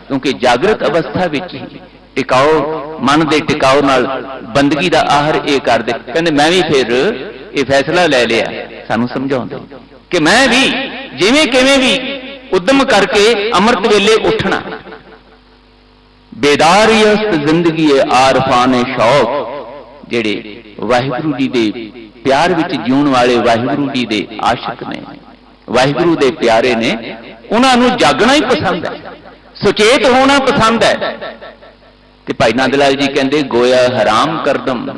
ਕਿਉਂਕਿ ਜਾਗਰਤ ਅਵਸਥਾ ਵਿੱਚ ਹੀ ਟਿਕਾਓ, ਮਨ ਦੇ ਟਿਕਾਓ ਨਾਲ ਬੰਦਗੀ ਦਾ ਆਹਰ ਇਹ ਕਰਦੇ। ਕਹਿੰਦੇ ਮੈਂ ਵੀ ਫਿਰ ਇਹ ਫੈਸਲਾ ਲੈ ਲਿਆ, ਸਾਨੂੰ ਸਮਝਾਉਂਦੇ ਕਿ ਮੈਂ ਵੀ ਜਿਵੇਂ ਕਿਵੇਂ ਵੀ ਉਦਮ ਕਰਕੇ ਅੰਮ੍ਰਿਤ ਵੇਲੇ ਉੱਠਣਾ। ਬੇਦਾਰੀਅਸਤ ਜ਼ਿੰਦਗੀ ਆਰਫਾਨੇ ਸ਼ੌਕ, ਜਿਹੜੇ ਵਾਹਿਗੁਰੂ ਜੀ ਦੇ ਪਿਆਰ ਵਿੱਚ ਜਿਉਣ ਵਾਲੇ ਵਾਹਿਗੁਰੂ ਜੀ ਦੇ ਆਸ਼ਿਕ ਨੇ, ਵਾਹਿਗੁਰੂ ਦੇ ਪਿਆਰੇ ਨੇ, ਉਹਨਾਂ ਨੂੰ ਜਾਗਣਾ ਹੀ ਪਸੰਦ ਹੈ, ਸੁਚੇਤ ਹੋਣਾ ਪਸੰਦ ਹੈ। ਤੇ ਭਾਈ ਨੰਦ ਲਾਲ ਜੀ ਕਹਿੰਦੇ, ਗੋਇਆ ਹਰਾਮ ਕਰਦਮ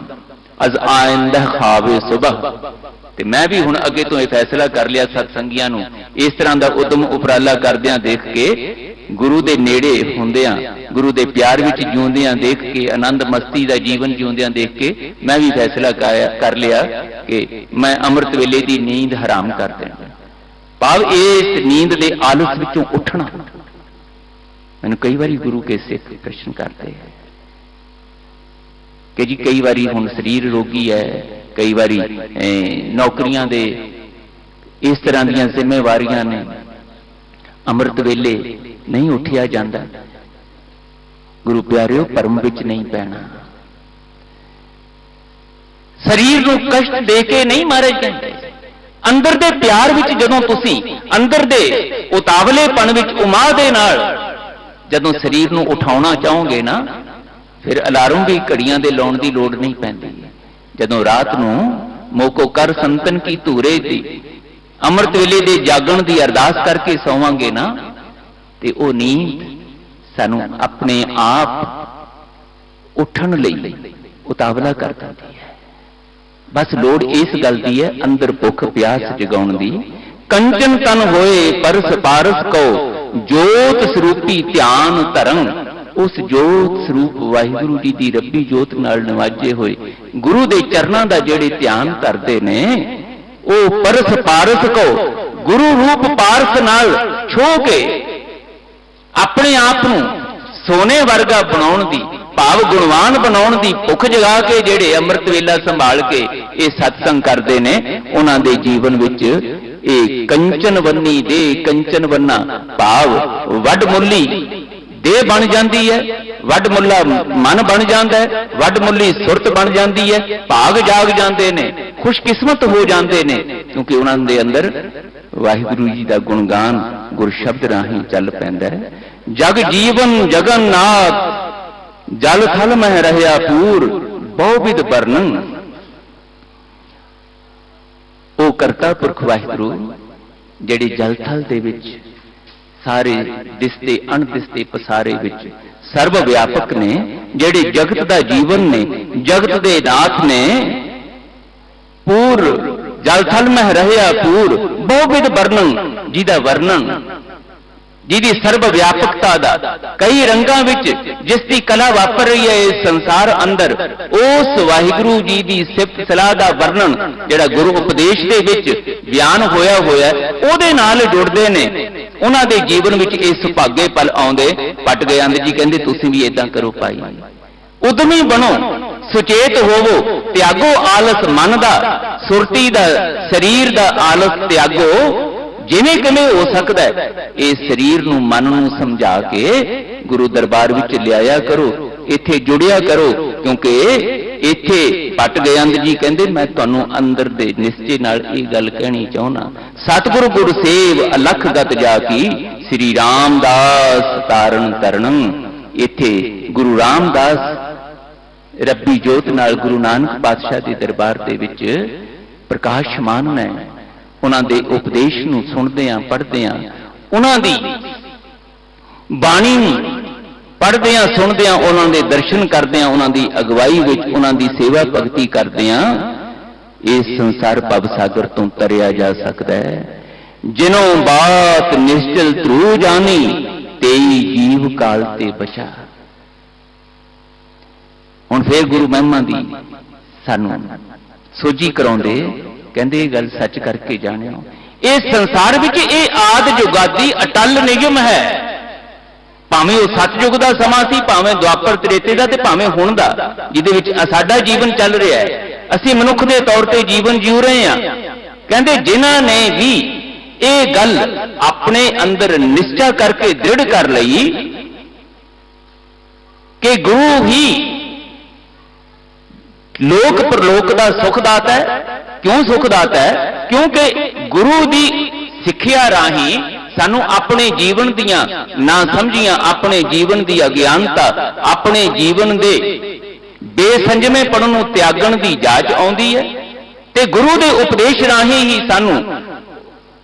ਅਜ਼ ਆਇੰਦਾ ਖਾਵੇ ਸੁਬਹ। ਤੇ ਮੈਂ ਵੀ ਹੁਣ ਅੱਗੇ ਤੋਂ ਇਹ ਫੈਸਲਾ ਕਰ ਲਿਆ, ਸਤਸੰਗੀਆਂ ਨੂੰ ਇਸ ਤਰ੍ਹਾਂ ਦਾ ਉਦਮ ਉਪਰਾਲਾ ਕਰਦਿਆਂ ਦੇਖ ਕੇ, ਗੁਰੂ ਦੇ ਨੇੜੇ ਹੁੰਦਿਆਂ, ਗੁਰੂ ਦੇ ਪਿਆਰ ਵਿੱਚ ਜਿਉਂਦਿਆਂ ਦੇਖ ਕੇ, ਆਨੰਦ ਮਸਤੀ ਦਾ ਜੀਵਨ ਜਿਉਂਦਿਆਂ ਦੇਖ ਕੇ, ਮੈਂ ਵੀ ਫੈਸਲਾ ਕਰ ਲਿਆ ਕਿ ਮੈਂ ਅੰਮ੍ਰਿਤ ਵੇਲੇ ਦੀ ਨੀਂਦ ਹਰਾਮ ਕਰ ਦੇਣਾ। ਭਾਵ ਇਸ ਨੀਂਦ ਦੇ ਆਲਸ ਵਿੱਚੋਂ ਉੱਠਣਾ। ਮੈਨੂੰ ਕਈ ਵਾਰੀ ਗੁਰੂ ਕੇ ਸਿੱਖ ਪ੍ਰਸ਼ਨ ਕਰਦੇ ਹੈ ਕਿ ਜੀ ਕਈ ਵਾਰੀ ਹੁਣ ਸਰੀਰ ਰੋਗੀ ਹੈ, ਕਈ ਵਾਰੀ ਨੌਕਰੀਆਂ ਦੇ इस तरह ਦੀਆਂ ਜ਼ਿੰਮੇਵਾਰੀਆਂ ਨੇ। ਅੰਮ੍ਰਿਤ ਵੇਲੇ ਨਹੀਂ ਉੱਠਿਆ ਜਾਂਦਾ। ਗੁਰੂ ਪਿਆਰਿਓ, ਭਰਮ ਵਿੱਚ ਨਹੀਂ ਪੈਣਾ। ਸਰੀਰ ਨੂੰ ਕਸ਼ਟ ਦੇ ਕੇ ਨਹੀਂ ਮਾਰੇ ਜਾਂਦੇ। ਅੰਦਰ ਦੇ ਪਿਆਰ ਵਿੱਚ ਜਦੋਂ ਤੁਸੀਂ ਅੰਦਰ ਦੇ ਉਤਾਵਲੇਪਣ ਵਿੱਚ ਉਮਾ ਦੇ ਨਾਲ ਜਦੋਂ ਸਰੀਰ ਨੂੰ ਉਠਾਉਣਾ ਚਾਹੋਗੇ ਨਾ, ਫਿਰ ਅਲਾਰਮ ਵੀ ਘੜੀਆਂ ਦੇ ਲਾਉਣ ਦੀ ਲੋੜ ਨਹੀਂ ਪੈਂਦੀ। ਜਦੋਂ ਰਾਤ ਨੂੰ ਮੋਕੋ ਕਰ ਸੰਤਨ ਕੀ ਧੂਰੇ ਦੀ ਅੰਮ੍ਰਿਤ ਵੇਲੇ ਦੇ ਜਾਗਣ ਦੀ ਅਰਦਾਸ ਕਰਕੇ ਸੌਵਾਂਗੇ ਨਾ, ਤੇ ਉਹ ਨੀਂਦ ਸਾਨੂੰ ਆਪਣੇ ਆਪ ਉੱਠਣ ਲਈ ਉਤਾਵਲਾ ਕਰ ਦਿੰਦੀ ਹੈ। ਬਸ ਲੋੜ ਇਸ ਗੱਲ ਦੀ ਹੈ, ਅੰਦਰ ਭੁੱਖ ਪਿਆਸ ਜਗਾਉਣ ਦੀ। ਕੰਚਨ ਤਨ ਹੋਏ ਪਰਸ ਪਾਰਸ ਕੋ ਜੋਤ ਸਰੂਪੀ ਧਿਆਨ ਧਰੰ। ਉਸ ਜੋਤ ਸਰੂਪ ਵਾਹਿਗੁਰੂ ਜੀ ਦੀ ਰੱਬੀ ਜੋਤ ਨਾਲ ਨਿਵਾਜੇ ਹੋਏ ਗੁਰੂ ਦੇ ਚਰਨਾਂ ਦਾ ਜਿਹੜੇ ਧਿਆਨ ਧਰਦੇ ਨੇ, ਉਹ ਪਰਸ ਪਾਰਸ ਕੋ ਗੁਰੂ ਰੂਪ ਪਾਰਸ ਨਾਲ ਛੋਹ ਕੇ ਆਪਣੇ ਆਪ ਨੂੰ ਸੋਨੇ ਵਰਗਾ ਬਣਾਉਣ ਦੀ, ਭਾਵ ਗੁਣਵਾਨ ਬਣਾਉਣ ਦੀ ਭੁੱਖ ਜਗਾ ਕੇ ਜਿਹੜੇ ਅੰਮ੍ਰਿਤ ਵੇਲਾ ਸੰਭਾਲ ਕੇ ਇਹ ਸਤਸੰਗ ਕਰਦੇ ਨੇ, ਉਹਨਾਂ ਦੇ ਜੀਵਨ ਵਿੱਚ ਇਹ ਕੰਚਨ ਵੰਨੀ ਦੇ ਕੰਚਨ ਵੰਨਾ ਭਾਵ ਵੱਡ ਮੁੱਲੀ ਦੇਹ ਬਣ ਜਾਂਦੀ ਹੈ, ਵੱਡ ਮੁੱਲਾ ਮਨ ਬਣ ਜਾਂਦਾ ਹੈ, ਵੱਡ ਮੁੱਲੀ ਸੁਰਤ ਬਣ ਜਾਂਦੀ ਹੈ, ਭਾਗ ਜਾਗ ਜਾਂਦੇ ਨੇ, ਖੁਸ਼ਕਿਸਮਤ ਹੋ ਜਾਂਦੇ ਨੇ, ਕਿਉਂਕਿ ਉਹਨਾਂ ਦੇ ਅੰਦਰ ਵਾਹਿਗੁਰੂ ਜੀ ਦਾ ਗੁਣਗਾਨ ਗੁਰ ਸ਼ਬਦ ਰਾਹੀਂ ਚੱਲ ਪੈਂਦਾ ਹੈ। ਜਗ ਜੀਵਨ ਜਗਨਨਾਥ ਜਲ ਥਲ ਮਹਿ ਰਹਿਆ ਪੂਰ ਬਹੁਵਿਧ ਵਰਣਨ। ਉਹ ਕਰਤਾ ਪੁਰਖ ਵਾਹਿਗੁਰੂ ਜਿਹੜੇ ਜਲ ਥਲ ਦੇ ਵਿੱਚ ਸਾਰੇ ਦਿਸਦੇ ਅਣਦਿਸਦੇ ਪਸਾਰੇ ਵਿੱਚ ਸਰਬ ਵਿਆਪਕ ਨੇ, ਜਿਹੜੇ ਜਗਤ ਦਾ ਜੀਵਨ ਨੇ, ਜਗਤ ਦੇ ਨਾਥ ਨੇ। ਪੂਰ ਜਲ ਥਲ ਮਹਿ ਰਹਿਆ ਪੂਰ ਬਹੁਵਿਧ ਵਰਣਨ, ਜਿਹਦਾ ਵਰਣਨ, ਜਿਹਦੀ ਸਰਬ ਵਿਆਪਕਤਾ ਦਾ ਕਈ ਰੰਗਾਂ ਵਿੱਚ ਜਿਸ ਦੀ ਕਲਾ ਵਾਪਰ ਰਹੀ ਹੈ ਇਸ ਸੰਸਾਰ ਅੰਦਰ, ਉਸ ਵਾਹਿਗੁਰੂ ਜੀ ਦੀ ਸਿਫਤ ਸਲਾਹ ਦਾ ਵਰਣਨ ਜਿਹੜਾ ਗੁਰੂ ਉਪਦੇਸ਼ ਦੇ ਵਿੱਚ ਬਿਆਨ ਹੋਇਆ ਉਹਦੇ ਨਾਲ ਜੁੜਦੇ ਨੇ। ਉਹਨਾਂ ਦੇ ਜੀਵਨ ਵਿੱਚ ਇਹ ਸੁਭਾਗੇ ਪਲ ਆਉਂਦੇ। ਪਟ ਗਏ ਅੰਦ ਜੀ ਕਹਿੰਦੇ ਤੁਸੀਂ ਵੀ ਏਦਾਂ ਕਰੋ ਭਾਈ, ਉਦਮੀ ਬਣੋ, ਸੁਚੇਤ ਹੋਵੋ, ਤਿਆਗੋ ਆਲਸ ਮਨ ਦਾ, ਸੁਰਤੀ ਦਾ, ਸਰੀਰ ਦਾ ਆਲਸ ਤਿਆਗੋ। ਜਿਵੇਂ ਕਿਵੇਂ ਹੋ ਸਕਦਾ ਹੈ ਇਹ ਸਰੀਰ ਨੂੰ ਮਨ ਨੂੰ ਸਮਝਾ ਕੇ ਗੁਰੂ ਦਰਬਾਰ ਵਿੱਚ ਲਿਆਇਆ ਕਰੋ, ਇੱਥੇ ਜੁੜਿਆ ਕਰੋ, ਕਿਉਂਕਿ ਇੱਥੇ ਪਟ ਗਏ ਅੰਦ ਜੀ ਕਹਿੰਦੇ ਮੈਂ ਤੁਹਾਨੂੰ ਅੰਦਰ ਦੇ ਨਿਸ਼ਚੇ ਨਾਲ ਇਹ ਗੱਲ ਕਹਿਣੀ ਚਾਹੁੰਦਾ। ਸਤਿਗੁਰੂ ਗੁਰ ਸੇਵ ਅਲਖ ਗਤ ਜਾ ਕੀ ਸ੍ਰੀ ਰਾਮਦਾਸ ਤਾਰਨ ਤਰਣੰ। ਇੱਥੇ ਗੁਰੂ ਰਾਮਦਾਸ ਰੱਬੀ ਜੋਤ ਨਾਲ ਗੁਰੂ ਨਾਨਕ ਪਾਤਸ਼ਾਹ ਦੇ ਦਰਬਾਰ ਦੇ ਵਿੱਚ ਪ੍ਰਕਾਸ਼ਮਾਨ ਹੈ। ਉਹਨਾਂ ਦੇ ਉਪਦੇਸ਼ ਨੂੰ ਸੁਣਦੇ ਆਂ, ਪੜ੍ਹਦੇ ਆਂ, ਉਹਨਾਂ ਦੀ ਬਾਣੀ ਨੂੰ ਪੜ੍ਹਦੇ ਆਂ, ਸੁਣਦੇ ਆਂ, ਉਹਨਾਂ ਦੇ ਦਰਸ਼ਨ ਕਰਦੇ ਆਂ, ਉਹਨਾਂ ਦੀ ਅਗਵਾਈ ਵਿੱਚ ਉਹਨਾਂ ਦੀ ਸੇਵਾ ਭਗਤੀ ਕਰਦੇ ਆਂ। ਇਸ ਸੰਸਾਰ ਭਵ ਸਾਗਰ ਤੋਂ ਤਰਿਆ ਜਾ ਸਕਦਾ ਹੈ। ਜਿਨੋਂ ਬਾਤ ਨਿਸ਼ਚਲ ਧਰੂ ਜਾਣੀ ਤੇਈ ਜੀਵ ਕਾਲ ਤੇ ਬਚਾ। ਹੁਣ ਫੇਰ ਗੁਰੂ ਮਹਿਮਾ ਦੀ ਸਾਨੂੰ ਸੋਝੀ ਕਰਾਉਂਦੇ, ਕਹਿੰਦੇ ਇਹ ਗੱਲ ਸੱਚ ਕਰਕੇ ਜਾਣਿਓ, ਇਸ ਸੰਸਾਰ ਵਿੱਚ ਇਹ ਆਦ ਜੁਗਾਦੀ ਅਟਲ ਨਿਯਮ ਹੈ। ਭਾਵੇਂ ਉਹ ਸਤਯੁਗ ਦਾ ਸਮਾਂ ਸੀ, ਭਾਵੇਂ ਦੁਆਪਰ ਤ੍ਰੇਤੇ ਦਾ, ਤੇ ਭਾਵੇਂ ਹੁਣ ਦਾ, ਜਿਹਦੇ ਵਿੱਚ ਸਾਡਾ ਜੀਵਨ ਚੱਲ ਰਿਹਾ ਹੈ। ਅਸੀਂ ਮਨੁੱਖ ਦੇ ਤੌਰ ਤੇ ਜੀਵਨ ਜੀਉ ਰਹੇ ਹਾਂ। ਕਹਿੰਦੇ ਜਿਨ੍ਹਾਂ ਨੇ ਵੀ ਇਹ ਗੱਲ ਆਪਣੇ ਅੰਦਰ ਨਿਸ਼ਚਾ ਕਰਕੇ ਦ੍ਰਿੜ ਕਰ ਲਈ ਕਿ ਗੁਰੂ ਹੀ ਲੋਕ ਪਰਲੋਕ ਦਾ ਸੁਖ ਦਾਤਾ ਹੈ। ਕਿਉਂ ਸੁਖ ਦਾਤਾ ਹੈ? ਕਿਉਂਕਿ ਗੁਰੂ ਦੀ ਸਿੱਖਿਆ ਰਾਹੀਂ ਸਾਨੂੰ ਆਪਣੇ ਜੀਵਨ ਦੀਆਂ ਨਾ ਸਮਝੀਆਂ, ਆਪਣੇ ਜੀਵਨ ਦੀ ਅਗਿਆਨਤਾ, ਆਪਣੇ ਜੀਵਨ ਦੇ ਬੇਸੰਜਮੇਪਣ ਨੂੰ ਤਿਆਗਣ ਦੀ ਜਾਚ ਆਉਂਦੀ ਹੈ। ਤੇ ਗੁਰੂ ਦੇ ਉਪਦੇਸ਼ ਰਾਹੀਂ ਹੀ ਸਾਨੂੰ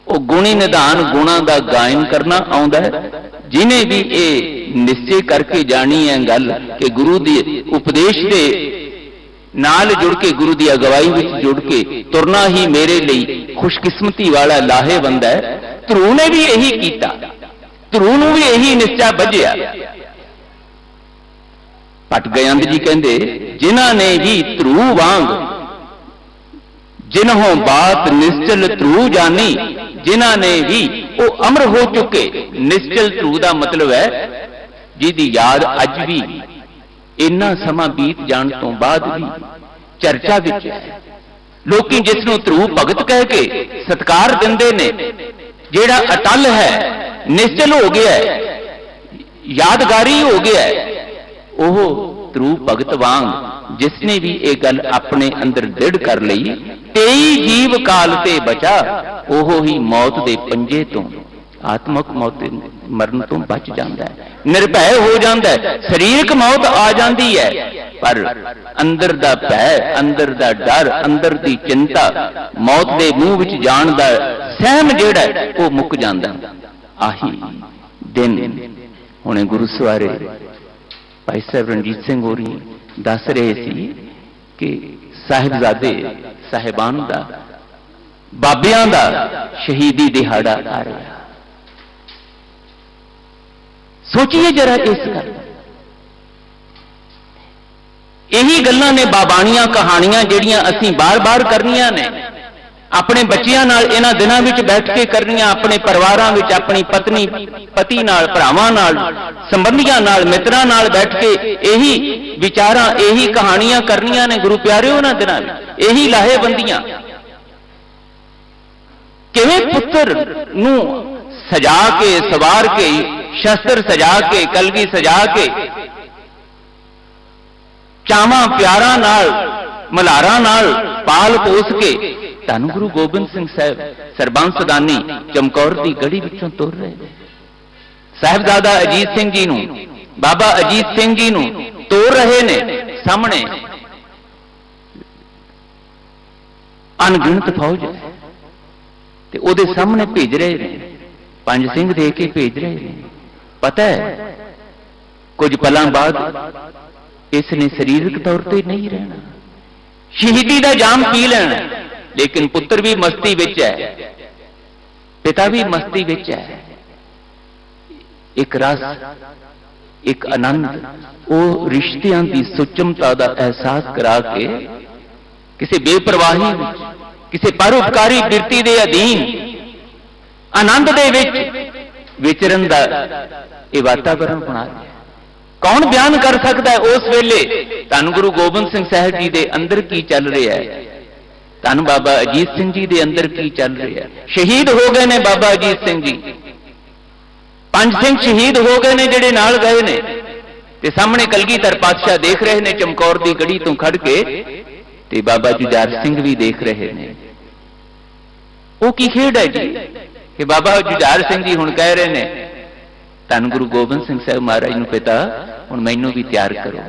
ਉਹ ਗੁਣੀ ਨਿਧਾਨ ਗੁਣਾਂ ਦਾ ਗਾਇਨ ਕਰਨਾ ਆਉਂਦਾ ਹੈ। ਜਿਨੇ ਵੀ ਇਹ ਨਿਸ਼ਚੇ ਕਰਕੇ ਜਾਣੀ ਹੈ ਗੱਲ ਕਿ ਗੁਰੂ ਦੇ ਉਪਦੇਸ਼ ਦੇ ਨਾਲ ਜੁੜ ਕੇ, ਗੁਰੂ ਦੀ ਅਗਵਾਈ ਵਿੱਚ ਜੁੜ ਕੇ ਤੁਰਨਾ ਹੀ ਮੇਰੇ ਲਈ ਖੁਸ਼ਕਿਸਮਤੀ ਵਾਲਾ ਲਾਹੇਵੰਦ ਹੈ। ਧਰੂ ਨੇ ਵੀ ਇਹੀ ਕੀਤਾ, ਧਰੂ ਨੂੰ ਵੀ ਇਹੀ ਨਿਸ਼ਚਾ ਬੱਝਿਆ। ਪਟ ਗਏ ਅੰਦ ਜੀ ਕਹਿੰਦੇ ਜਿਨ੍ਹਾਂ ਨੇ ਵੀ ਧਰੂ ਵਾਂਗ ਜਿਨਹੋਂ ਬਾਤ ਨਿਸ਼ਚਲ ਧਰੂ ਜਾਣੀ, ਜਿਨ੍ਹਾਂ ਨੇ ਵੀ ਉਹ ਅਮਰ ਹੋ ਚੁੱਕੇ। ਨਿਸ਼ਚਲ ਧਰੂ ਦਾ ਮਤਲਬ ਹੈ ਜਿਹਦੀ ਯਾਦ ਅੱਜ ਵੀ ਇੰਨਾ ਸਮਾਂ ਬੀਤ ਜਾਣ ਤੋਂ ਬਾਅਦ ਵੀ ਚਰਚਾ ਵਿੱਚ ਹੈ। ਲੋਕੀ ਜਿਸ ਨੂੰ ਧਰੂ ਭਗਤ ਕਹਿ ਕੇ ਸਤਿਕਾਰ ਦਿੰਦੇ ਨੇ, ਜਿਹੜਾ ਅਟਲ ਹੈ, ਨਿਸ਼ਚਲ ਹੋ ਗਿਆ ਹੈ, ਯਾਦਗਾਰੀ ਹੋ ਗਿਆ ਹੈ, ਉਹ ਧਰੂ ਭਗਤ ਵਾਂਗ ਜਿਸ ਨੇ ਵੀ ਇਹ ਗੱਲ ਆਪਣੇ ਅੰਦਰ ਦ੍ਰਿੜ ਕਰ ਲਈ, 23 ਜੀਵ ਕਾਲ ਤੇ ਬਚਾ, ਉਹ ਹੀ ਮੌਤ ਦੇ ਪੰਜੇ ਤੋਂ, ਆਤਮਕ ਮੌਤ ਮਰਨ ਤੋਂ ਬਚ ਜਾਂਦਾ ਹੈ, ਨਿਰਭੈ ਹੋ ਜਾਂਦਾ ਹੈ। ਸਰੀਰਕ ਮੌਤ ਆ ਜਾਂਦੀ ਹੈ, ਪਰ ਅੰਦਰ ਦਾ ਭੈ, ਅੰਦਰ ਦਾ ਡਰ, ਅੰਦਰ ਦੀ ਚਿੰਤਾ, ਮੌਤ ਦੇ ਮੂੰਹ ਵਿੱਚ ਜਾਣ ਦਾ ਸਹਿਮ ਜਿਹੜਾ ਉਹ ਮੁੱਕ ਜਾਂਦਾ। ਆਹੀ ਦਿਨ ਹੁਣੇ ਗੁਰੂ ਸਵਾਰੇ ਭਾਈ ਸਾਹਿਬ ਰਣਜੀਤ ਸਿੰਘ ਹੋਰੀ ਦੱਸ ਰਹੇ ਸੀ ਕਿ ਸਾਹਿਬਜ਼ਾਦੇ ਸਾਹਿਬਾਨ ਦਾ, ਬਾਬਿਆਂ ਦਾ ਸ਼ਹੀਦੀ ਦਿਹਾੜਾ ਆ ਰਿਹਾ। ਸੋਚੀਏ ਜਰਾ ਇਸ ਗੱਲ, ਇਹੀ ਗੱਲਾਂ ਨੇ ਬਾਬਾਣੀਆਂ ਕਹਾਣੀਆਂ ਜਿਹੜੀਆਂ ਅਸੀਂ ਬਾਰ-ਬਾਰ ਕਰਨੀਆਂ ਨੇ, ਆਪਣੇ ਬੱਚਿਆਂ ਨਾਲ ਇਹਨਾਂ ਦਿਨਾਂ ਵਿੱਚ ਬੈਠ ਕੇ ਕਰਨੀਆਂ, ਆਪਣੇ ਪਰਿਵਾਰਾਂ ਵਿੱਚ ਆਪਣੀ ਪਤਨੀ ਪਤੀ ਨਾਲ, ਭਰਾਵਾਂ ਨਾਲ, ਸੰਬੰਧੀਆਂ ਨਾਲ, ਮਿੱਤਰਾਂ ਨਾਲ ਬੈਠ ਕੇ ਇਹੀ ਵਿਚਾਰਾਂ, ਇਹੀ ਕਹਾਣੀਆਂ ਕਰਨੀਆਂ ਨੇ ਗੁਰੂ ਪਿਆਰਿਓ ਉਹਨਾਂ ਦਿਨਾਂ ਵਿੱਚ, ਇਹੀ ਲਾਹੇਬੰਦੀਆਂ। ਕਿਵੇਂ ਪੁੱਤਰ ਨੂੰ ਸਜਾ ਕੇ, ਸਵਾਰ ਕੇ, ਸ਼ਸਤਰ ਸਜਾ ਕੇ, ਕਲਗੀ ਸਜਾ ਕੇ, ਚਾਵਾਂ ਪਿਆਰਾਂ ਨਾਲ, ਮਲਹਾਰਾਂ ਨਾਲ ਪਾਲ ਪੋਸ ਕੇ ਧੰਨ ਗੁਰੂ ਗੋਬਿੰਦ ਸਿੰਘ ਸਾਹਿਬ ਸਰਬੰਸ ਦਾਨੀ ਚਮਕੌਰ ਦੀ ਗੜੀ ਵਿੱਚੋਂ ਤੁਰ ਰਹੇ ਨੇ। ਸਾਹਿਬਜ਼ਾਦਾ ਅਜੀਤ ਸਿੰਘ ਜੀ ਨੂੰ, ਬਾਬਾ ਅਜੀਤ ਸਿੰਘ ਜੀ ਨੂੰ ਤੋਰ ਰਹੇ ਨੇ, ਸਾਹਮਣੇ ਅਣਗਿਣਤ ਫੌਜ ਹੈ ਤੇ ਉਹਦੇ ਸਾਹਮਣੇ ਭੇਜ ਰਹੇ ਨੇ, 5 ਸਿੰਘ ਦੇ ਕੇ ਭੇਜ ਰਹੇ ਨੇ। ਪਤਾ ਹੈ ਕੁਝ ਪਲਾਂ ਬਾਅਦ ਇਸ ਨੇ ਸਰੀਰਕ ਤੌਰ ਤੇ ਨਹੀਂ ਰਹਿਣਾ, ਸ਼ਹੀਦੀ ਦਾ ਜਾਮ ਪੀ ਲੈਣਾ, ਲੇਕਿਨ ਪੁੱਤਰ ਵੀ ਮਸਤੀ ਵਿੱਚ ਹੈ, ਪਿਤਾ ਵੀ ਮਸਤੀ ਵਿੱਚ ਹੈ। ਇੱਕ ਰਸ, ਇੱਕ ਆਨੰਦ, ਉਹ ਰਿਸ਼ਤਿਆਂ ਦੀ ਸੁਚਮਤਾ ਦਾ ਅਹਿਸਾਸ ਕਰਾ ਕੇ ਕਿਸੇ ਬੇਪਰਵਾਹੀ ਵਿੱਚ, ਕਿਸੇ ਪਰਉਪਕਾਰੀ ਬਿਰਤੀ ਦੇ ਅਧੀਨ ਆਨੰਦ ਦੇ ਵਿੱਚ ਵਿਚਰਨ ਦਾ ਇਹ ਵਾਤਾਵਰਣ ਬਣਾ ਰਿਹਾ। ਕੌਣ ਬਿਆਨ ਕਰ ਸਕਦਾ ਹੈ ਉਸ ਵੇਲੇ ਧੰਨ ਗੁਰੂ ਗੋਬਿੰਦ ਸਿੰਘ ਸਾਹਿਬ ਜੀ ਦੇ ਅੰਦਰ ਕੀ ਚੱਲ ਰਿਹਾ ਹੈ, ਧੰਨ ਬਾਬਾ ਅਜੀਤ ਸਿੰਘ ਜੀ ਦੇ ਅੰਦਰ ਕੀ ਚੱਲ ਰਿਹਾ ਹੈ। ਸ਼ਹੀਦ ਹੋ ਗਏ ਨੇ ਬਾਬਾ ਅਜੀਤ ਸਿੰਘ ਜੀ, 5 ਸਿੰਘ ਸ਼ਹੀਦ ਹੋ ਗਏ ਨੇ ਜਿਹੜੇ ਨਾਲ ਗਏ ਨੇ, ਤੇ ਸਾਹਮਣੇ ਕਲਗੀਧਰ ਪਾਤਸ਼ਾਹ ਦੇਖ ਰਹੇ ਨੇ ਚਮਕੌਰ ਦੀ ਗੜੀ ਤੋਂ ਖੜ ਕੇ, ਤੇ ਬਾਬਾ ਜੁਝਾਰ ਸਿੰਘ ਵੀ ਦੇਖ ਰਹੇ ਨੇ। ਉਹ ਕੀ ਖੇਡ ਹੈ ਜੀ ਕਿ ਬਾਬਾ ਜੁਝਾਰ ਸਿੰਘ ਜੀ ਹੁਣ ਕਹਿ ਰਹੇ ਨੇ ਧੰਨ ਗੁਰੂ ਗੋਬਿੰਦ ਸਿੰਘ ਸਾਹਿਬ ਮਹਾਰਾਜ ਨੂੰ, ਪਿਤਾ ਹੁਣ ਮੈਨੂੰ ਵੀ ਤਿਆਰ ਕਰੋ,